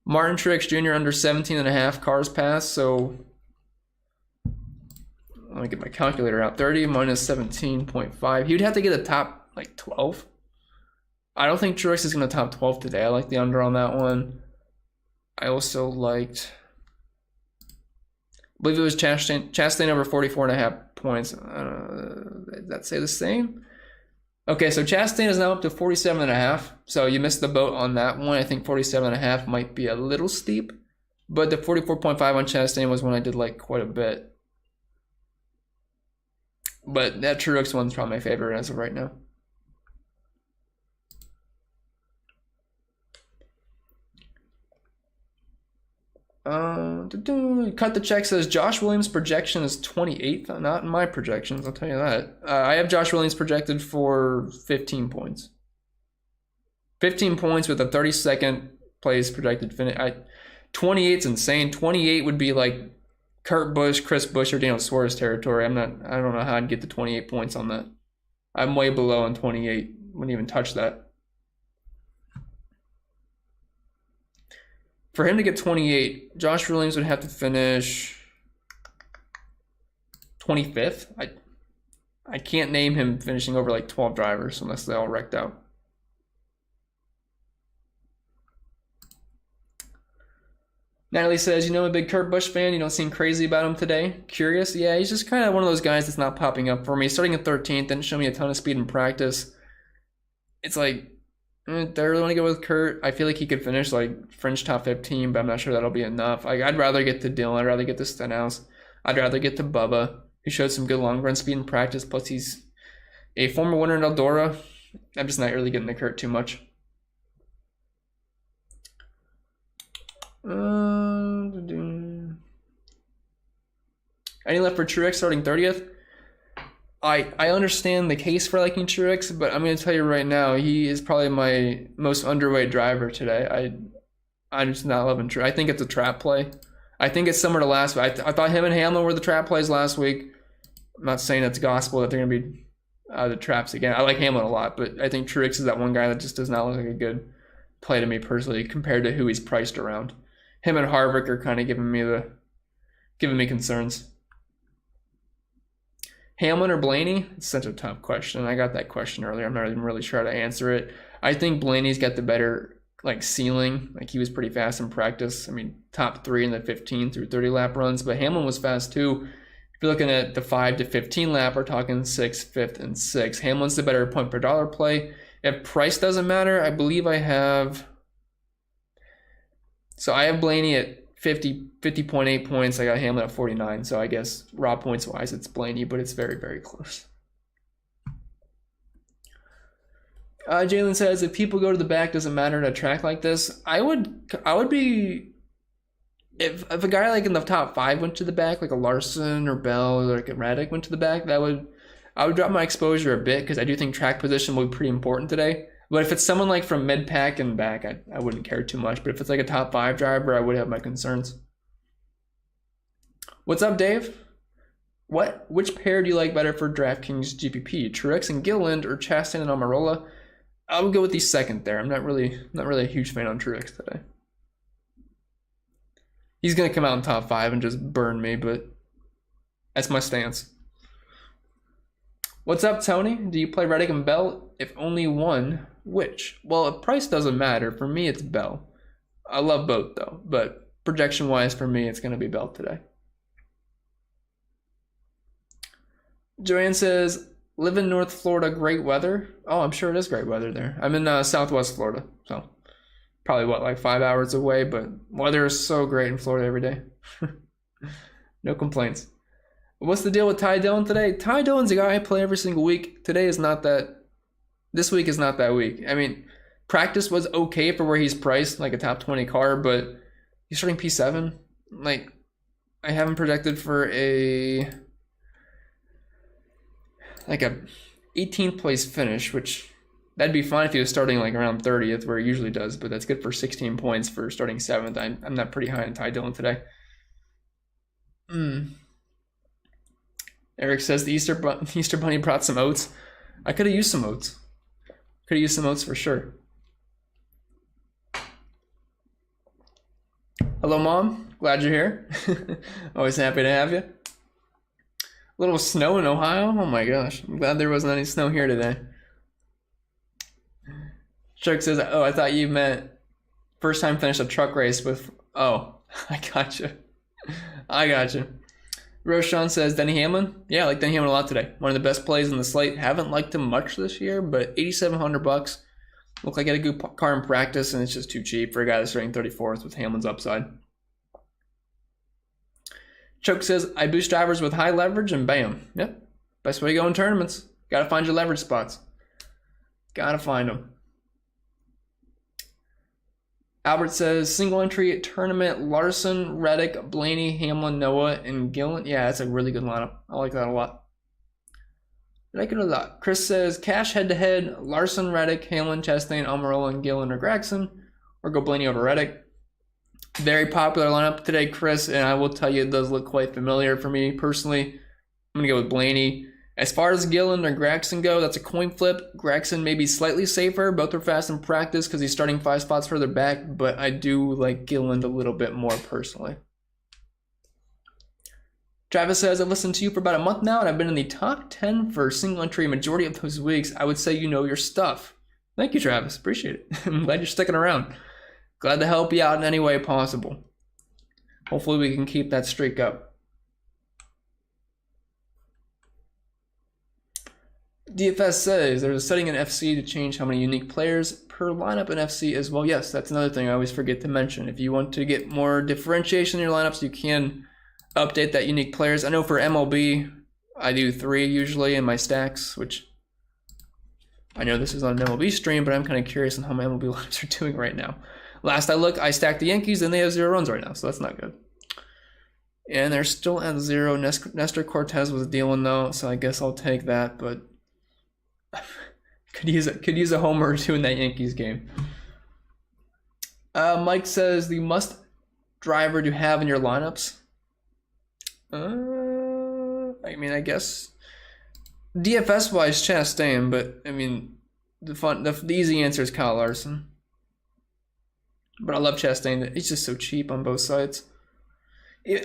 Martin Truex Jr. under 17.5 cars passed. So let me get my calculator out. 30 minus 17.5. He would have to get a top like 12. I don't think Truex is going to top 12 today. I like the under on that one. I also liked, I believe it was Chastain over 44.5 points. Did that say the same? Okay, so Chastain is now up to 47.5. So you missed the boat on that one. I think 47.5 might be a little steep. But the 44.5 on Chastain was one I did like quite a bit. But that Truex one's probably my favorite as of right now. Cut the check says Josh Williams' projection is 28th. Not in my projections, I'll tell you that. I have Josh Williams projected for 15 points. 15 points with a 32nd place projected finish. 28's insane. 28 would be like Kurt Busch, Chris Busch, or Daniel Suarez territory. I don't know how I'd get the 28 points on that. I'm way below on 28. Wouldn't even touch that. For him to get 28, Josh Williams would have to finish 25th. I can't name him finishing over like 12 drivers unless they all wrecked out. Natalie says, I'm a big Kurt Busch fan. You don't seem crazy about him today. Curious? Yeah, he's just kind of one of those guys that's not popping up for me. Starting at 13th, didn't show me a ton of speed in practice. It's like, do I really want to go with Kurt? I feel like he could finish like fringe top 15, but I'm not sure that'll be enough. I'd rather get to Dylan. I'd rather get to Stenhouse. I'd rather get to Bubba, who showed some good long run speed in practice. Plus, he's a former winner in Eldora. I'm just not really getting the Kurt too much. Any left for Truex starting 30th? I understand the case for liking Truex, but I'm going to tell you right now, he is probably my most underweight driver today. I'm just not loving Truex. I think it's a trap play. I think it's similar to last week. I thought him and Hamlin were the trap plays last week. I'm not saying it's gospel that they're going to be the traps again. I like Hamlin a lot, but I think Truex is that one guy that just does not look like a good play to me personally compared to who he's priced around. Him and Harvick are kind of giving me concerns. Hamlin or Blaney? It's such a tough question. I got that question earlier. I'm not even really sure how to answer it. I think Blaney's got the better ceiling. He was pretty fast in practice. I mean, top 3 in the 15 through 30 lap runs, but Hamlin was fast too. If you're looking at the 5 to 15 lap, we're talking 6th, 5th, and 6th. Hamlin's the better point per dollar play. If price doesn't matter, I believe I have Blaney at 50.8 points. I got Hamlin at 49. So I guess raw points wise, it's Blaney, but it's very, very close. Jalen says, if people go to the back, doesn't matter at a track like this. I would be, if a guy like in the top 5 went to the back, like a Larson or Bell or like a Reddick went to the back, I would drop my exposure a bit because I do think track position will be pretty important today. But if it's someone like from mid-pack and back, I wouldn't care too much. But if it's like a top 5 driver, I would have my concerns. What's up, Dave? Which pair do you like better for DraftKings GPP? Truex and Gilliland or Chastain and Almirola? I would go with the second there. I'm not really a huge fan on Truex today. He's gonna come out in top 5 and just burn me, but that's my stance. What's up, Tony? Do you play Reddick and Bell? If only one, which? Well, if price doesn't matter, for me it's Bell. I love both though, but projection-wise for me it's gonna be Bell today. Joanne says, live in North Florida, great weather. Oh, I'm sure it is great weather there. I'm in Southwest Florida, so probably like 5 hours away, but weather is so great in Florida every day. No complaints. What's the deal with Ty Dillon today? Ty Dillon's a guy I play every single week. This week is not that week. I mean, practice was okay for where he's priced, like a top 20 car, but he's starting P7. I have him projected for a 18th place finish, which that'd be fine if he was starting around 30th where he usually does, but that's good for 16 points for starting 7th. I'm not pretty high on Ty Dillon today. Eric says the Easter Bunny brought some oats. I could have used some oats. Could have used some oats for sure. Hello, Mom. Glad you're here. Always happy to have you. A little snow in Ohio? Oh my gosh. I'm glad there wasn't any snow here today. Chuck says, oh, I thought you meant first time finish a truck race with... Oh, I gotcha. Roshan says Denny Hamlin. Yeah, I like Denny Hamlin a lot today. One of the best plays in the slate. Haven't liked him much this year, but $8,700. Looked like he had a good car in practice, and it's just too cheap for a guy that's ranked 34th with Hamlin's upside. Choke says, I boost drivers with high leverage, and bam. Yep. Best way to go in tournaments. Got to find your leverage spots. Got to find them. Albert says, single entry tournament, Larson, Reddick, Blaney, Hamlin, Noah, and Gillen. Yeah, that's a really good lineup. I like that a lot. I like it a lot. Chris says, cash head-to-head, Larson, Reddick, Hamlin, Chastain, Almirola, and Gillen or Gregson, or go Blaney over Reddick. Very popular lineup today, Chris, and I will tell you it does look quite familiar for me personally. I'm going to go with Blaney. As far as Gillen or Gregson go, that's a coin flip. Gregson may be slightly safer. Both are fast in practice because he's starting 5 spots further back, but I do like Gillen a little bit more personally. Travis says, I've listened to you for about a month now, and I've been in the top 10 for single entry majority of those weeks. I would say you know your stuff. Thank you, Travis. Appreciate it. I'm glad you're sticking around. Glad to help you out in any way possible. Hopefully we can keep that streak up. DFS says there's a setting in FC to change how many unique players per lineup in FC as well. Yes, that's another thing I always forget to mention. If you want to get more differentiation in your lineups, you can update that unique players. I know for MLB, I do 3 usually in my stacks, which I know this is on an MLB stream, but I'm kind of curious on how my MLB lineups are doing right now. Last I looked, I stacked the Yankees, and they have 0 runs right now, so that's not good. And they're still at 0. Nestor Cortez was dealing though, so I guess I'll take that, but could use a homer or 2 in that Yankees game. Mike says the must driver to have in your lineups. I mean, I guess DFS wise Chastain, but I mean the easy answer is Kyle Larson. But I love Chastain. He's just so cheap on both sides.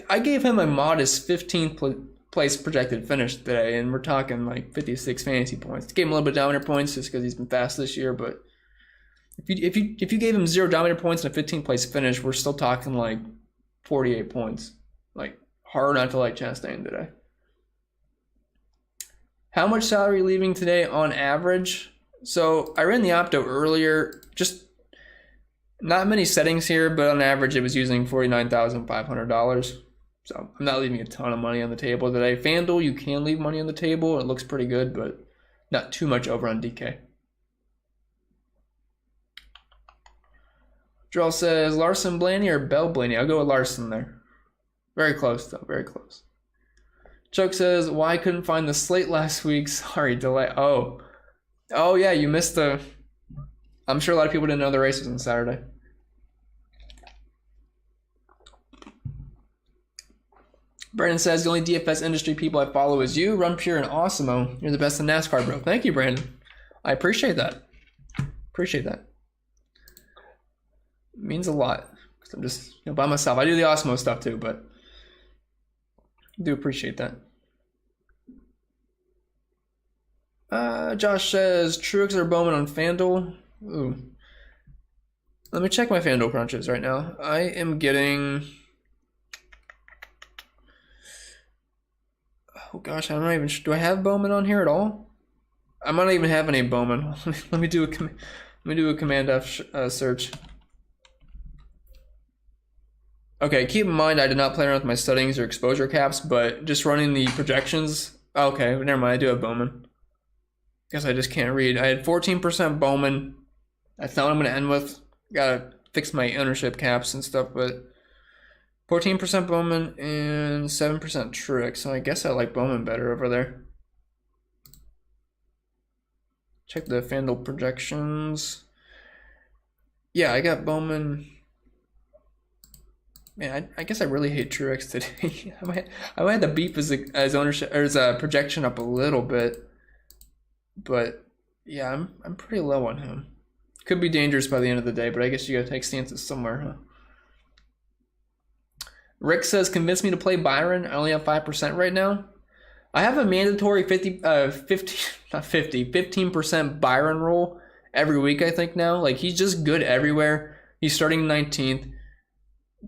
I gave him a modest 15th place projected finish today, and we're talking like 56 fantasy points. Gave him a little bit of dominator points just because he's been fast this year, but if you gave him 0 dominator points and a 15th place finish, we're still talking like 48 points. Like, hard not to like Chastain today. How much salary leaving today on average? So I ran the opto earlier, just not many settings here, but on average it was using $49,500. So I'm not leaving a ton of money on the table today. FanDuel, you can leave money on the table. It looks pretty good, but not too much over on DK. Drell says, Larson Blaney or Bell Blaney? I'll go with Larson there. Very close, though. Very close. Chuck says, why couldn't find the slate last week? Sorry, delay. Oh, yeah, you missed the... I'm sure a lot of people didn't know the race was on Saturday. Brandon says, the only DFS industry people I follow is you, Run Pure, and Awesemo. You're the best in NASCAR, bro. Thank you, Brandon. I appreciate that. Appreciate that. It means a lot. Because I'm just by myself. I do the Awesemo stuff too, but I do appreciate that. Josh says, Truex or Bowman on FanDuel? Ooh. Let me check my FanDuel crunches right now. I am getting... Oh gosh, I'm not even sure. Do I have Bowman on here at all? I might not even have any Bowman. Let me do a Command F search. Okay, keep in mind I did not play around with my settings or exposure caps, but just running the projections. Okay, never mind. I do have Bowman. Guess I just can't read. I had 14% Bowman. That's not what I'm going to end with. Gotta fix my ownership caps and stuff, but 14% Bowman and 7% Truex. So I guess I like Bowman better over there. Check the FanDuel projections. Yeah, I got Bowman. Man, I guess I really hate Truex today. I might have to beef his ownership or his projection up a little bit, but yeah, I'm pretty low on him. Could be dangerous by the end of the day, but I guess you gotta take stances somewhere, huh? Rick says, convince me to play Byron. I only have 5% right now. I have a mandatory 15% Byron rule every week, I think now. Like, he's just good everywhere. He's starting 19th.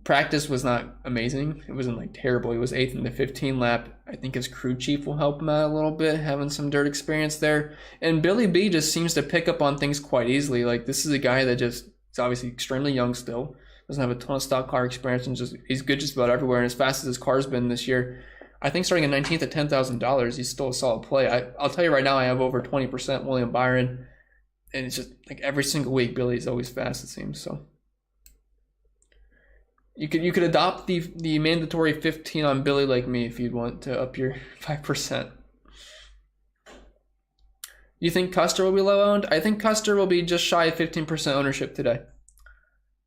Practice was not amazing. It wasn't like terrible. He was 8th in the 15 lap. I think his crew chief will help him out a little bit, having some dirt experience there. And Billy B just seems to pick up on things quite easily. Like, this is a guy that just is obviously extremely young still, doesn't have a ton of stock car experience, and just he's good just about everywhere. And as fast as his car's been this year, I think starting at 19th at $10,000, he's still a solid play. I'll tell you right now, I have over 20% William Byron, and it's just like every single week, Billy's always fast, it seems. So you could adopt the mandatory 15 on Billy like me if you'd want to up your 5%. You think Custer will be low owned? I think Custer will be just shy of 15% ownership today.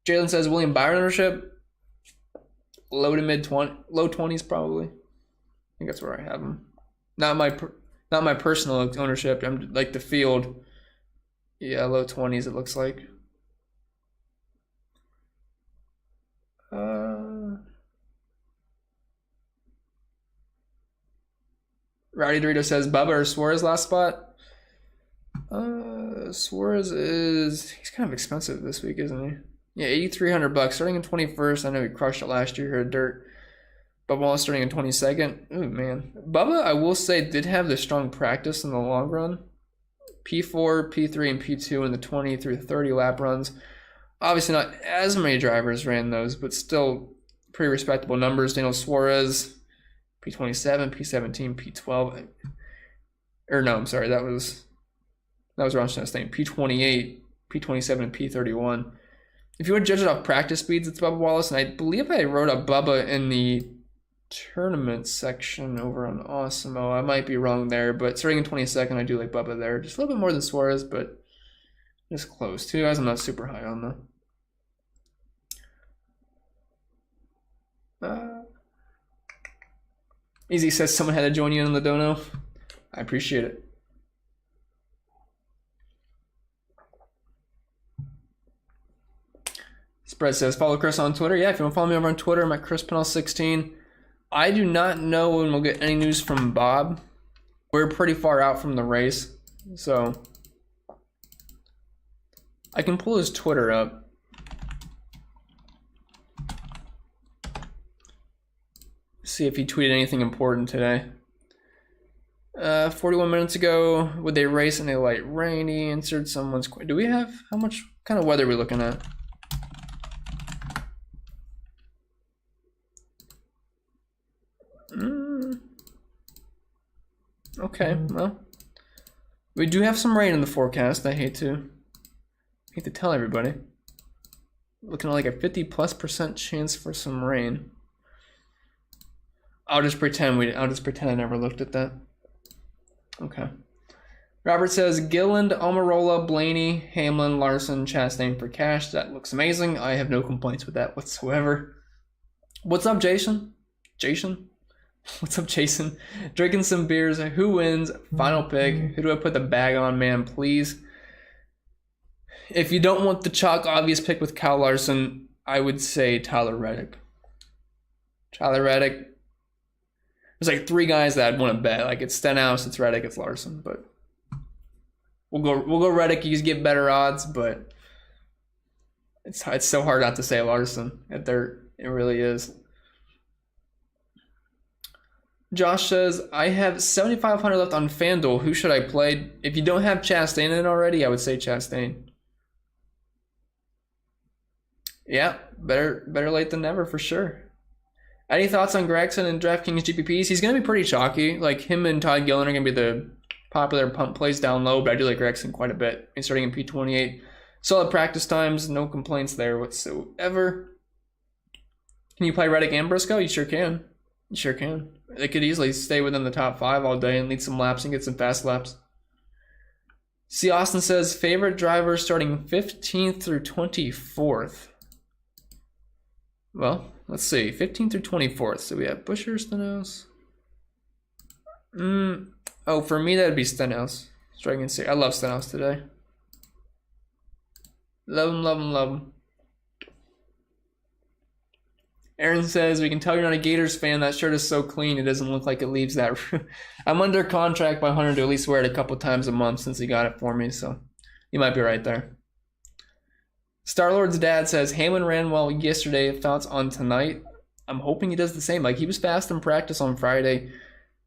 Jalen says William Byron ownership, low 20s probably. I think that's where I have him. Not my personal ownership. I'm like the field. Yeah, low 20s it looks like. Rowdy Dorito says Bubba or Suarez last spot. Suarez he's kind of expensive this week, isn't he? Yeah, $8,300 starting in 21st. I know he crushed it last year here at Dirt. Bubba Wallace starting in 22nd. Ooh, man. Bubba, I will say, did have the strong practice in the long run. P4, P3, and P2 in the 20 through 30 lap runs. Obviously not as many drivers ran those, but still pretty respectable numbers. Daniel Suarez, P27, P17, P12. Or no, I'm sorry, that was Ron Chastain. P28, P27, and P31. If you would judge it off practice speeds, it's Bubba Wallace, and I believe I wrote up Bubba in the tournament section over on Awesemo. I might be wrong there, but starting in 22nd, I do like Bubba there. Just a little bit more than Suarez, but just close. 2 guys I'm not super high on, though. Easy says someone had to join you in the dono. I appreciate it. Spread says, follow Chris on Twitter. Yeah, if you want to follow me over on Twitter, I'm at ChrisPennell16. I do not know when we'll get any news from Bob. We're pretty far out from the race, so I can pull his Twitter up. See if he tweeted anything important today. 41 minutes ago, would they race in a light rainy? Answered someone's question. Do we have, how much kind of weather are we looking at? Okay, well, we do have some rain in the forecast. I hate to tell everybody. Looking at like a 50+% chance for some rain. I'll just pretend I never looked at that. Okay. Robert says Gilland, Almirola, Blaney, Hamlin, Larson, Chastain for cash. That looks amazing. I have no complaints with that whatsoever. What's up, Jason? What's up, Jason? Drinking some beers. Who wins? Final pick. Who do I put the bag on, man? Please. If you don't want the chalk obvious pick with Kyle Larson, I would say Tyler Reddick. There's like 3 guys that I'd want to bet. Like it's Stenhouse, it's Reddick, it's Larson. But we'll go Reddick. You just get better odds, but it's so hard not to say Larson at Dirt. It really is. Josh says, I have 7,500 left on FanDuel. Who should I play? If you don't have Chastain in already, I would say Chastain. Yeah, better late than never for sure. Any thoughts on Gregson and DraftKings GPPs? He's going to be pretty chalky. Like him and Todd Gillen are going to be the popular pump plays down low, but I do like Gregson quite a bit. He's starting in P28. Solid practice times, no complaints there whatsoever. Can you play Reddick and Briscoe? You sure can. They could easily stay within the top 5 all day and lead some laps and get some fast laps. C. Austin says, favorite driver starting 15th through 24th. Well, let's see. 15th through 24th. So we have Buescher, Stenhouse. Oh, for me, that would be Stenhouse. Striking and I love Stenhouse today. Love him. Aaron says, we can tell you're not a Gators fan. That shirt is so clean, it doesn't look like it leaves that. I'm under contract by Hunter to at least wear it a couple times a month since he got it for me, so you might be right there. Star-Lord's dad says, Hamlin ran well yesterday. Thoughts on tonight? I'm hoping he does the same. Like, he was fast in practice on Friday.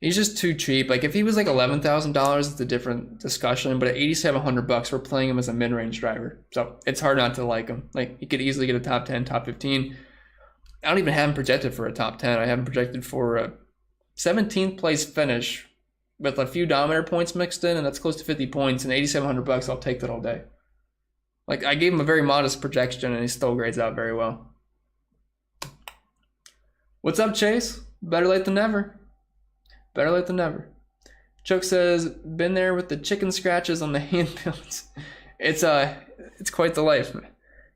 He's just too cheap. Like, if he was like $11,000, it's a different discussion. But at $8,700, we're playing him as a mid-range driver. So it's hard not to like him. Like, he could easily get a top 10, top 15. I don't even have him projected for a top 10. I have him projected for a 17th place finish with a few dominator points mixed in, and that's close to 50 points. And $8,700, I'll take that all day. Like, I gave him a very modest projection, and he still grades out very well. What's up, Chase? Better late than never. Better late than never. Chuck says, been there with the chicken scratches on the handbuilds. It's quite the life, man.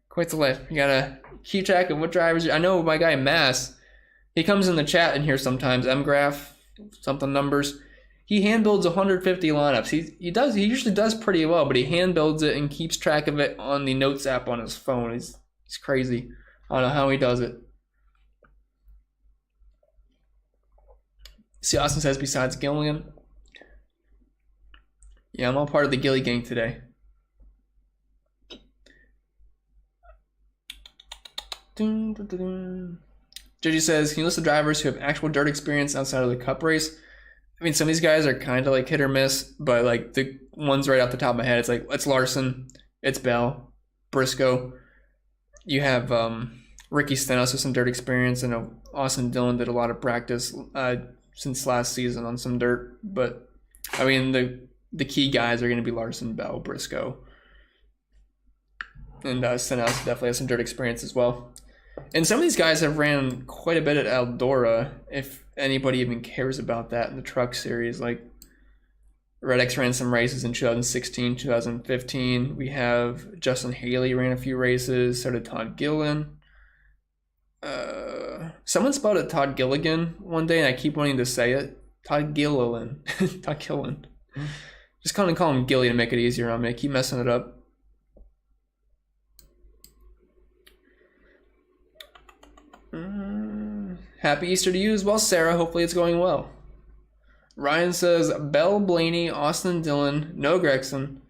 Quite the life. You gotta keep track of what drivers. I know my guy Mass, he comes in the chat in here sometimes, mgraph, something numbers. He hand builds 150 lineups. He usually does pretty well, but he hand builds it and keeps track of it on the notes app on his phone. He's crazy. I don't know how he does it. See, Austin says besides Gilligan. Yeah, I'm all part of the Gilly gang today. JJ says, can you list the drivers who have actual dirt experience outside of the cup race? I mean, some of these guys are kind of like hit or miss, but like the ones right off the top of my head, it's Larson, it's Bell, Briscoe. You have Ricky Stenhouse with some dirt experience, and Austin Dillon did a lot of practice since last season on some dirt. But I mean, the key guys are going to be Larson, Bell, Briscoe, and Stenhouse definitely has some dirt experience as well. And some of these guys have ran quite a bit at Eldora, if anybody even cares about that in the truck series. Like, Redx ran some races in 2016, 2015. We have Justin Haley ran a few races. So did Todd Gillen. Someone spelled it Todd Gilligan one day, and I keep wanting to say it. Todd Gilliland. Todd Gilliland. Just kind of call him Gilly to make it easier on me. I keep messing it up. Happy Easter to you as well, Sarah. Hopefully it's going well. Ryan says, Bell, Blaney, Austin Dillon, Noah Gregson,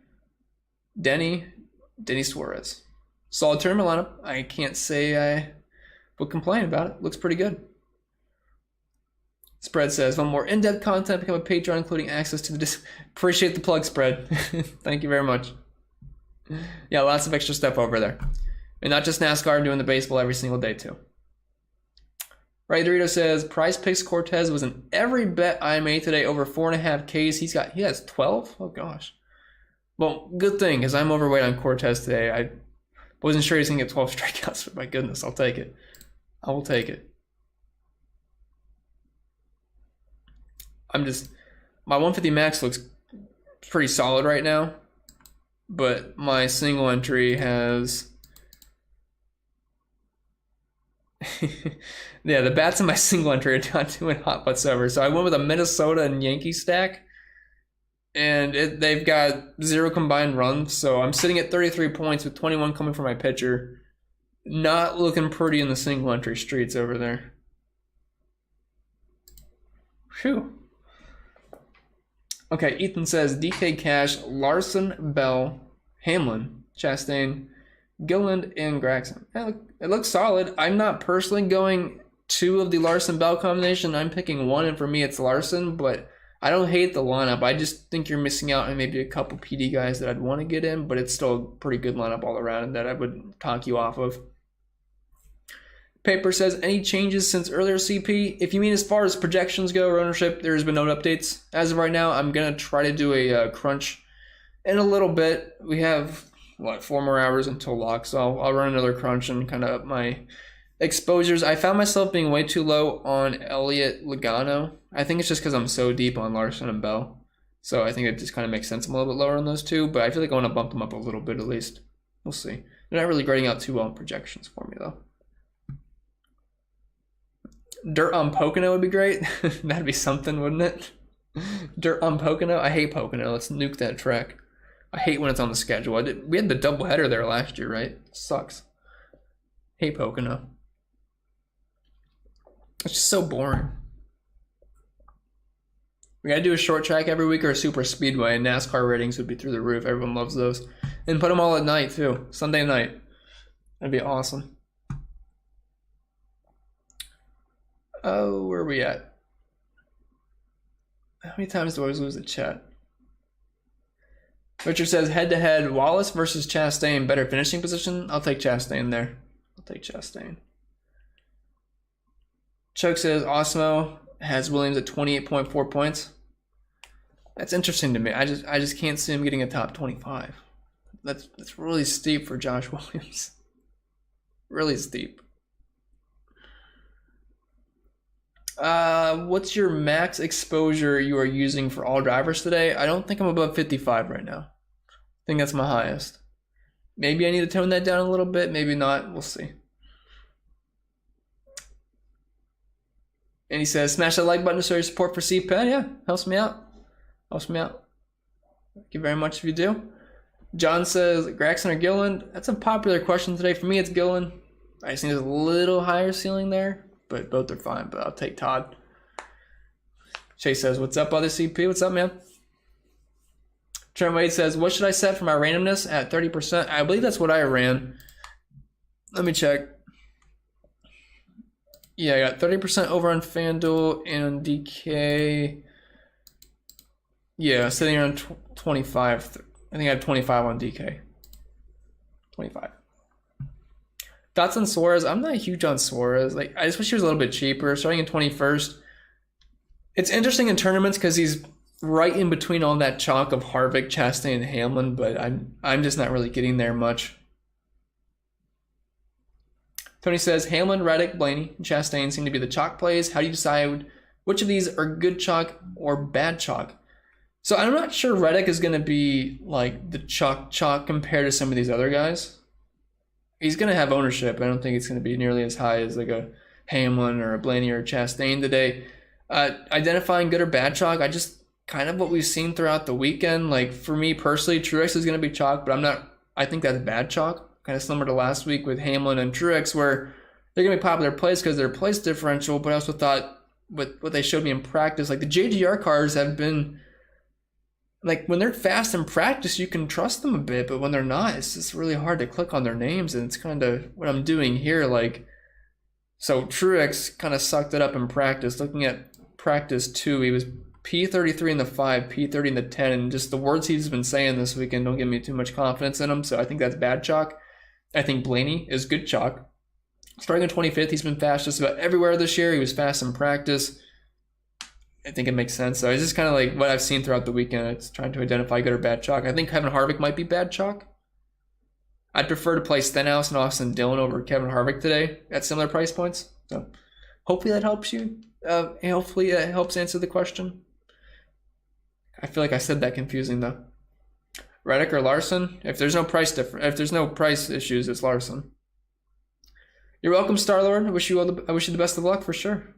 Denny Suarez. Solid tournament lineup. I can't say I would complain about it. Looks pretty good. Spread says, want more in-depth content, become a Patreon, including access to the Appreciate the plug, Spread. Thank you very much. Yeah, lots of extra stuff over there. And not just NASCAR, I'm doing the baseball every single day too. Right, Dorito says, Price Picks Cortez was in every bet I made today over 4.5 Ks. He has 12? Oh gosh. Well, good thing, because I'm overweight on Cortez today. I wasn't sure he was going to get 12 strikeouts, but my goodness, I'll take it. I will take it. My 150 max looks pretty solid right now, but my single entry has... Yeah, the bats in my single entry are not doing hot whatsoever. So I went with a Minnesota and Yankee stack, and they've got 0 combined runs. So I'm sitting at 33 points with 21 coming from my pitcher. Not looking pretty in the single entry streets over there. Phew. Okay, Ethan says DK Cash, Larson, Bell, Hamlin, Chastain, Gilliland, and Gregson. It looks solid. I'm not personally going 2 of the Larson-Bell combination. I'm picking 1, and for me it's Larson, but I don't hate the lineup. I just think you're missing out on maybe a couple PD guys that I'd want to get in, but it's still a pretty good lineup all around and that I would talk you off of. Paper says, any changes since earlier CP? If you mean as far as projections go or ownership, there's been no updates. As of right now, I'm going to try to do a crunch in a little bit. We have 4 more hours until lock, so I'll run another crunch and kind of up my exposures. I found myself being way too low on Elliott Logano. I think it's just because I'm so deep on Larson and Bell, so I think it just kind of makes sense I'm a little bit lower on those two, but I feel like I want to bump them up a little bit at least. We'll see. They're not really grading out too well in projections for me though. Dirt on Pocono would be great. That'd be something, wouldn't it? Dirt on Pocono? I hate Pocono. Let's nuke that track. I hate when it's on the schedule. We had the doubleheader there last year, right? It sucks. Hate Pocono. It's just so boring. We gotta do a short track every week or a super speedway, and NASCAR ratings would be through the roof. Everyone loves those. And put them all at night too. Sunday night. That'd be awesome. Oh, where are we at? How many times do I always lose the chat? Richard says head-to-head, Wallace versus Chastain, better finishing position. I'll take Chastain there. I'll take Chastain. Chuck says Osmo has Williams at 28.4 points. That's interesting to me. I just can't see him getting a top 25. That's really steep for Josh Williams. Really steep. What's your max exposure you are using for all drivers today? I don't think I'm above 55 right now. I think that's my highest. Maybe I need to tone that down a little bit. Maybe not. We'll see. And he says, smash that like button to show your support for CPEN. Yeah, helps me out. Helps me out. Thank you very much if you do. John says, Gregson or Gillen? That's a popular question today. For me, it's Gillen. I just think there's a little higher ceiling there, but both are fine. But I'll take Todd. Chase says, what's up, other CP? What's up, man? Trent Wade says, what should I set for my randomness at 30%? I believe that's what I ran. Let me check. Yeah, I got 30% over on FanDuel and on DK. Yeah, sitting around 25. I think I have 25 on DK. 25. Thoughts on Suarez? I'm not huge on Suarez. Like, I just wish he was a little bit cheaper. Starting in 21st. It's interesting in tournaments because he's right in between all that chalk of Harvick, Chastain, and Hamlin, but I'm just not really getting there much. Tony says, Hamlin, Reddick, Blaney, and Chastain seem to be the chalk plays. How do you decide which of these are good chalk or bad chalk? So I'm not sure Reddick is going to be like the chalk compared to some of these other guys. He's going to have ownership. I don't think it's going to be nearly as high as like a Hamlin or a Blaney or a Chastain today. Identifying good or bad chalk, I just kind of what we've seen throughout the weekend. Like for me personally, Truex is going to be chalk, but I think that's bad chalk. Kind of similar to last week with Hamlin and Truex, where they're going to be popular plays because they're place differential, but I also thought with what they showed me in practice, like the JGR cars have been, like when they're fast in practice, you can trust them a bit, but when they're not, it's just really hard to click on their names, and it's kind of what I'm doing here. Like, so Truex kind of sucked it up in practice. Looking at practice 2, he was P33 in the 5, P30 in the 10, and just the words he's been saying this weekend don't give me too much confidence in him, so I think that's bad chalk. I think Blaney is good chalk. Starting in 25th, he's been fast just about everywhere this year. He was fast in practice. I think it makes sense. So it's just kind of like what I've seen throughout the weekend. It's trying to identify good or bad chalk. I think Kevin Harvick might be bad chalk. I'd prefer to play Stenhouse and Austin Dillon over Kevin Harvick today at similar price points. So hopefully that helps you. Hopefully it helps answer the question. I feel like I said that confusing though. Reddick or Larson? If there's no price issues, it's Larson. You're welcome, Starlord. I wish you the best of luck for sure.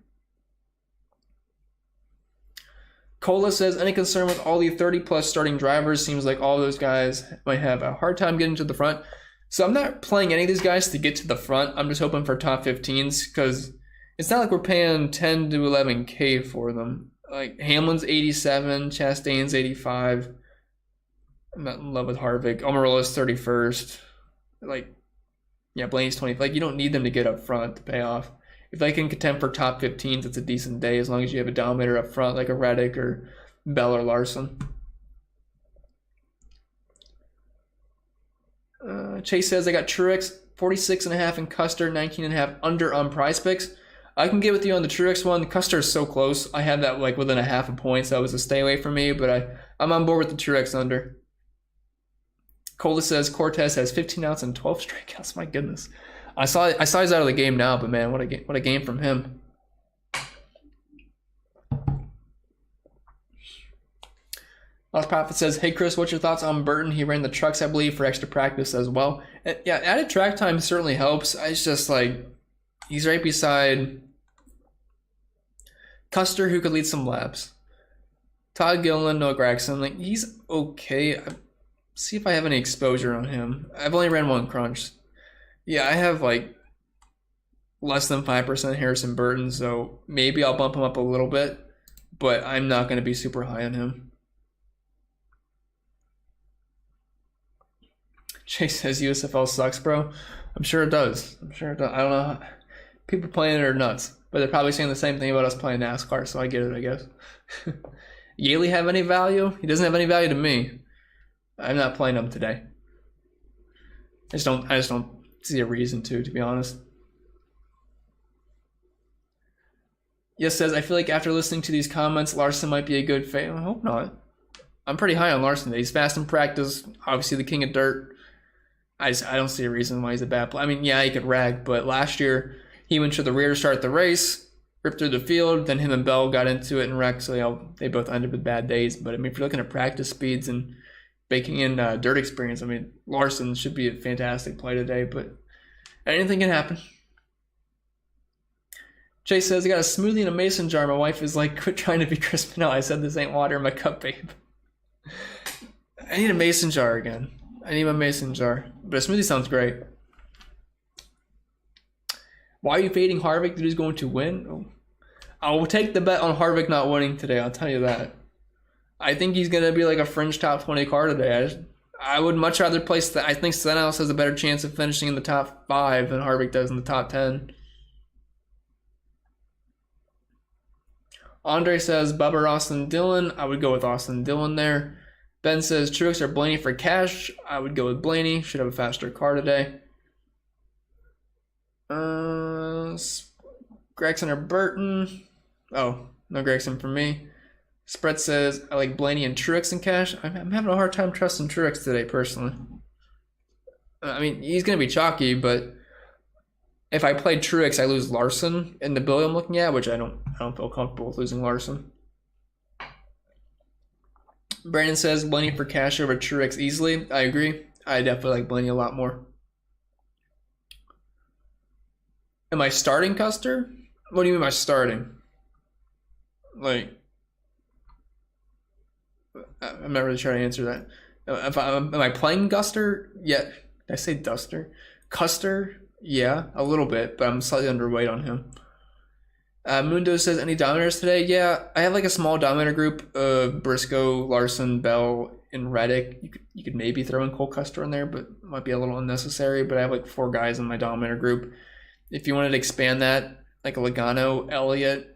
Cola says, any concern with all the 30-plus starting drivers? Seems like all those guys might have a hard time getting to the front. So I'm not playing any of these guys to get to the front. I'm just hoping for top 15s because it's not like we're paying 10 to 11K for them. Like Hamlin's 87, Chastain's 85. I'm not in love with Harvick. Almirola's 31st. Like, yeah, Blaney's 20. Like, you don't need them to get up front to pay off. If they can contend for top 15s, it's a decent day as long as you have a dominator up front like a Reddick or Bell or Larson. Chase says, I got Truex 46.5 and Custer 19.5 under on Prize Picks. I can get with you on the Truex one. Custer is so close. I had that like within a half a point, so that was a stay away from me, but I'm on board with the Truex under. Cola says Cortez has 15 outs and 12 strikeouts. My goodness. I saw he's out of the game now, but man, what a game from him. Lost Prophet says, hey Chris, what's your thoughts on Burton? He ran the trucks, I believe, for extra practice as well. And yeah, added track time certainly helps. It's just like he's right beside Custer, who could lead some laps. Todd Gilliland, Noah Gragson, like he's okay. See if I have any exposure on him. I've only ran one crunch. Yeah, I have like less than 5% Harrison Burton, so maybe I'll bump him up a little bit, but I'm not going to be super high on him. Chase says USFL sucks, bro. I'm sure it does. I'm sure it does. I don't know. People playing it are nuts, but they're probably saying the same thing about us playing NASCAR, so I get it, I guess. Yaley have any value? He doesn't have any value to me. I'm not playing him today. I just don't see a reason to be honest. Yes says, I feel like after listening to these comments, Larson might be a good fit. I hope not. I'm pretty high on Larson. He's fast in practice. Obviously the king of dirt. I don't see a reason why he's a bad player. I mean, yeah, he could rag, but last year he went to the rear to start the race, ripped through the field, then him and Bell got into it and wrecked, so they both ended up with bad days. But I mean, if you're looking at practice speeds and baking in dirt experience, I mean, Larson should be a fantastic play today, but anything can happen. Chase says, I got a smoothie and a mason jar. My wife is like, quit trying to be Chris Pennell. I said this ain't water in my cup, babe. I need a mason jar again. I need my mason jar. But a smoothie sounds great. Why are you fading Harvick? That he's going to win? Oh. I will take the bet on Harvick not winning today. I'll tell you that. I think he's going to be like a fringe top 20 car today. I would much rather place that. I think Stenhouse has a better chance of finishing in the top 5 than Harvick does in the top 10. Andre says, Bubba, Austin Dillon. I would go with Austin Dillon there. Ben says, Truex or Blaney for cash. I would go with Blaney. Should have a faster car today. Gregson or Burton. Oh, no Gregson for me. Spread says, I like Blaney and Truex in cash. I'm having a hard time trusting Truex today, personally. I mean, he's going to be chalky, but if I play Truex, I lose Larson in the bill I'm looking at, which I don't feel comfortable with losing Larson. Brandon says Blaney for cash over Truex easily. I agree. I definitely like Blaney a lot more. Am I starting Custer? What do you mean by starting? Like, I'm not really sure how to answer that. Am I playing Guster? Yeah. Did I say Duster? Custer? Yeah, a little bit, but I'm slightly underweight on him. Mundo says, any dominators today? Yeah, I have like a small dominator group of Briscoe, Larson, Bell, and Reddick. You could maybe throw in Cole Custer in there, but it might be a little unnecessary. But I have like 4 guys in my dominator group. If you wanted to expand that, like Logano, Elliott,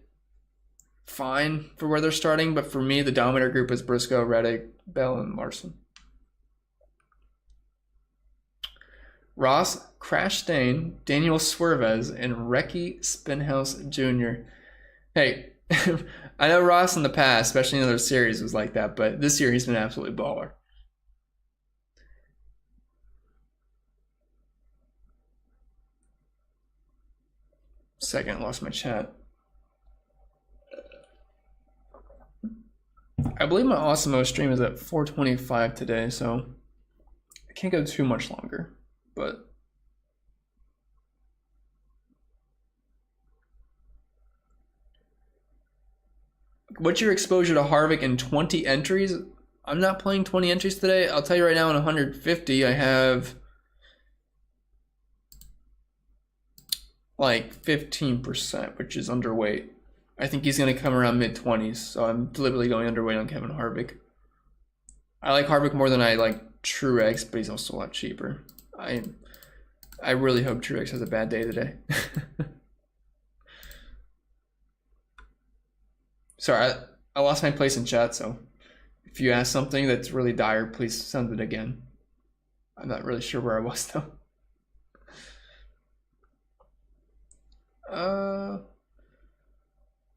fine for where they're starting. But for me, the dominator group is Briscoe, Reddick, Bell, and Larson. Ross, Crash Stain, Daniel Swervez, and Recky Spinhouse Jr. Hey, I know Ross in the past, especially in other series, was like that, but this year he's been absolutely baller. Second, lost my chat. I believe my Awesemo stream is at 4:25 today, so I can't go too much longer. But what's your exposure to Harvick in 20 entries? I'm not playing 20 entries today. I'll tell you right now, in 150, I have like 15%, which is underweight. I think he's going to come around mid-20s, so I'm deliberately going underweight on Kevin Harvick. I like Harvick more than I like Truex, but he's also a lot cheaper. I really hope Truex has a bad day today. Sorry, I lost my place in chat, so if you ask something that's really dire, please send it again. I'm not really sure where I was, though.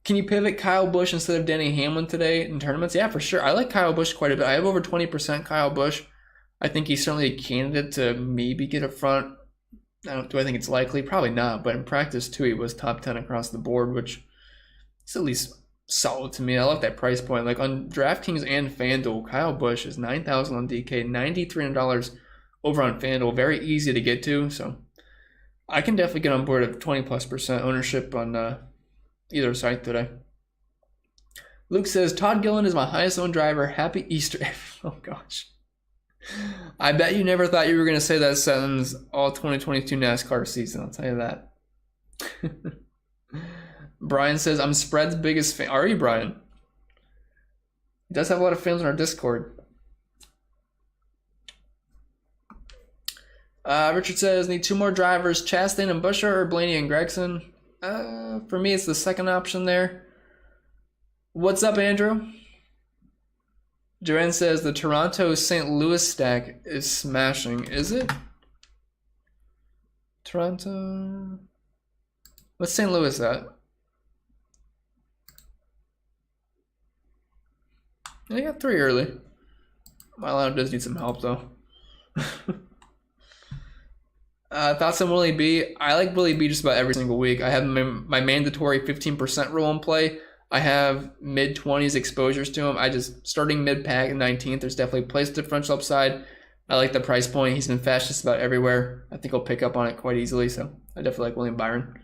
Can you pivot Kyle Busch instead of Denny Hamlin today in tournaments? Yeah, for sure. I like Kyle Busch quite a bit. I have over 20% Kyle Busch. I think he's certainly a candidate to maybe get a front. Do I think it's likely? Probably not. But in practice, too, he was top 10 across the board, which is at least solid to me. I love that price point. Like on DraftKings and FanDuel, Kyle Busch is $9,000 on DK, $9,300 over on FanDuel. Very easy to get to. So I can definitely get on board of 20+% ownership on either site today. Luke says, Todd Gillen is my highest owned driver. Happy Easter. Oh, gosh. I bet you never thought you were going to say that sentence all 2022 NASCAR season. I'll tell you that. Brian says, I'm Spread's biggest fan. Are you, Brian? He does have a lot of fans on our Discord. Richard says, need 2 more drivers, Chastain and Buescher or Blaney and Gregson? For me, it's the second option there. What's up, Andrew? Joanne says, the Toronto-St. Louis stack is smashing. Is it? Toronto... What's St. Louis at? They got 3 early. My lineup does need some help, though. Thoughts on Willie B? I like Willie B just about every single week. I have my mandatory 15% rule in play. I have mid-20s exposures to him. I just, starting mid-pack at 19th, there's definitely place differential upside. I like the price point. He's been fast just about everywhere. I think he'll pick up on it quite easily, so I definitely like William Byron.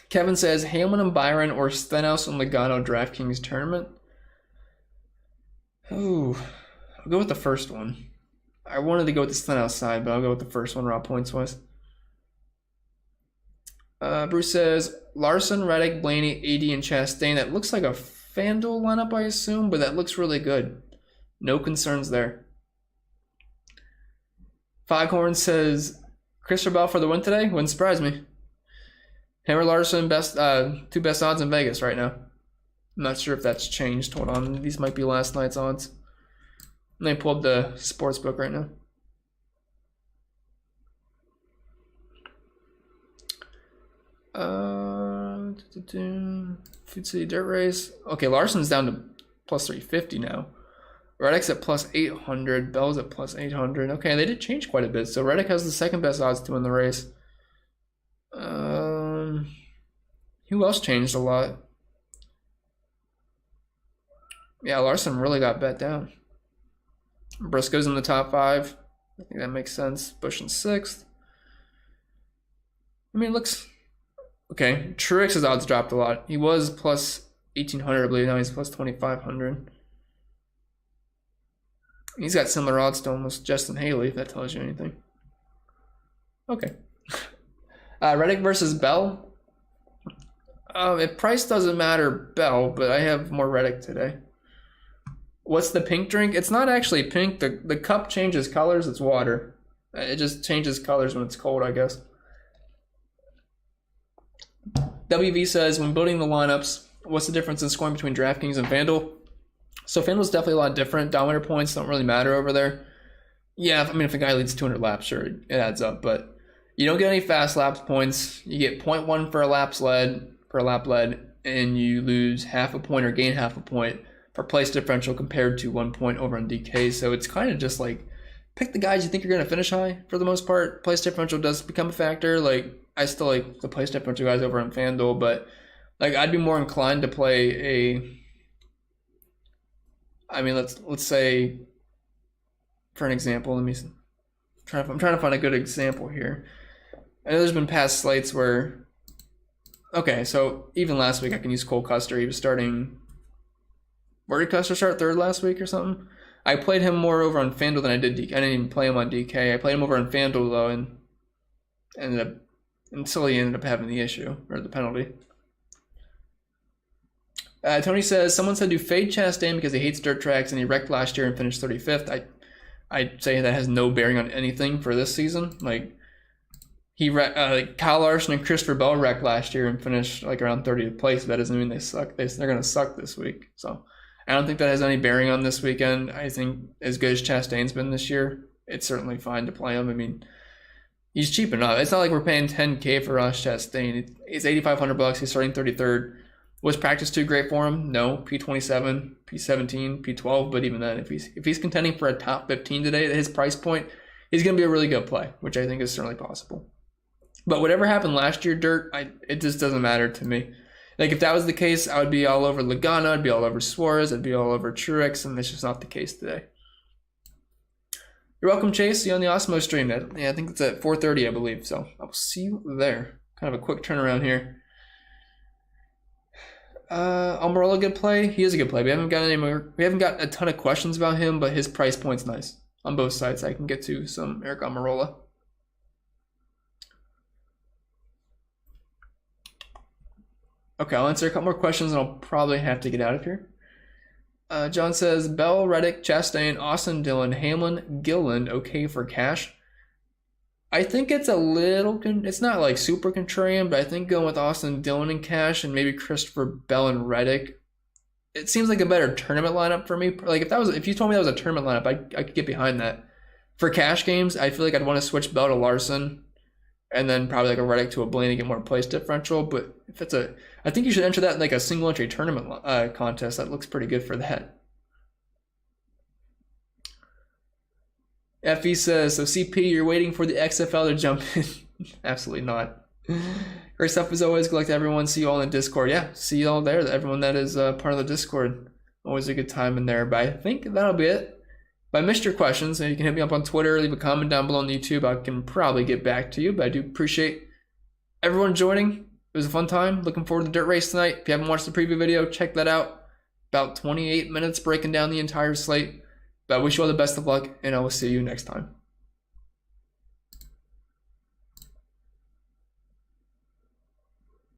Kevin says, Hamlin and Byron or Stenhouse and Logano DraftKings tournament? Ooh, I'll go with the first one. I wanted to go with the Stenhouse side, but I'll go with the first one raw points-wise. Bruce says, Larson, Reddick, Blaney, AD, and Chastain. That looks like a FanDuel lineup, I assume, but that looks really good. No concerns there. Foghorn says, Christopher Bell for the win today? Wouldn't surprise me. Hammer Larson, best 2 best odds in Vegas right now. I'm not sure if that's changed. Hold on. These might be last night's odds. Let me pull up the sports book right now. Food City Dirt Race. Okay, Larson's down to plus 350 now. Reddick's at plus 800. Bell's at plus 800. Okay, they did change quite a bit. So Reddick has the second best odds to win the race. Who else changed a lot? Yeah, Larson really got bet down. Briscoe's in the top 5. I think that makes sense. Busch in 6th. I mean, it looks... Okay, Truex's odds dropped a lot. He was plus 1,800, I believe. Now he's plus 2,500. He's got similar odds to almost Justin Haley, if that tells you anything. Okay. Reddick versus Bell. If price doesn't matter, Bell, but I have more Reddick today. What's the pink drink? It's not actually pink. The cup changes colors. It's water. It just changes colors when it's cold, I guess. WV says, when building the lineups, what's the difference in scoring between DraftKings and FanDuel? So FanDuel's definitely a lot different. Dominator points don't really matter over there. Yeah, I mean, if a guy leads 200 laps, sure, it adds up. But you don't get any fast laps points. You get 0.1 for a lap led, and you lose half a point or gain half a point for place differential compared to 1 point over on DK. So it's kind of just like, pick the guys you think you're going to finish high for the most part. Place differential does become a factor. Like, I still like the place differential guys over on FanDuel, but like I'd be more inclined to play let's say, for an example, I'm trying to find a good example here. I know there's been past slates where, okay, so even last week I can use Cole Custer. He was starting, where did Custer start, 3rd last week or something? I played him more over on FanDuel than I did DK. I didn't even play him on DK. I played him over on FanDuel though, and ended up, until he ended up having the issue, or the penalty. Tony says, someone said to fade Chastain because he hates dirt tracks and he wrecked last year and finished 35th. I'd say that has no bearing on anything for this season. Like, Kyle Larson and Christopher Bell wrecked last year and finished like around 30th place. That doesn't mean they suck. They're going to suck this week. So I don't think that has any bearing on this weekend. I think as good as Chastain's been this year, it's certainly fine to play him. I mean, he's cheap enough. It's not like we're paying $10K for Ross Chastain. It's $8,500. He's starting 33rd. Was practice too great for him? No. P27, P17, P12. But even then, if he's contending for a top 15 today at his price point, he's going to be a really good play, which I think is certainly possible. But whatever happened last year, Dirt, it just doesn't matter to me. Like, if that was the case, I would be all over Logano, I'd be all over Suarez, I'd be all over Truex, and that's just not the case today. You're welcome, Chase. See you on the Osmo stream. I think it's at 4:30, I believe. So I'll see you there. Kind of a quick turnaround here. Almirola, good play. He is a good play. We haven't got a ton of questions about him, but his price point's nice on both sides. I can get to some Eric Almirola. Okay, I'll answer a couple more questions and I'll probably have to get out of here. John says Bell, Reddick, Chastain, Austin, Dillon, Hamlin, Gilliland, okay for cash. I think it's a little, it's not like super contrarian, but I think going with Austin, Dillon, and cash, and maybe Christopher Bell and Reddick, it seems like a better tournament lineup for me. Like if you told me that was a tournament lineup, I could get behind that. For cash games, I feel like I'd want to switch Bell to Larson, and then probably like a Reddick to a Blaney to get more place differential. But if it's I think you should enter that in like a single entry tournament contest. That looks pretty good for that. FE says, so CP, you're waiting for the XFL to jump in. Absolutely not. Great stuff as always. Good luck to everyone. See you all in Discord. Yeah, see you all there. Everyone that is part of the Discord. Always a good time in there. But I think that'll be it. If I missed your questions, you can hit me up on Twitter, leave a comment down below on YouTube. I can probably get back to you, but I do appreciate everyone joining. It was a fun time. Looking forward to the dirt race tonight. If you haven't watched the preview video, check that out. About 28 minutes breaking down the entire slate. But I wish you all the best of luck, and I will see you next time.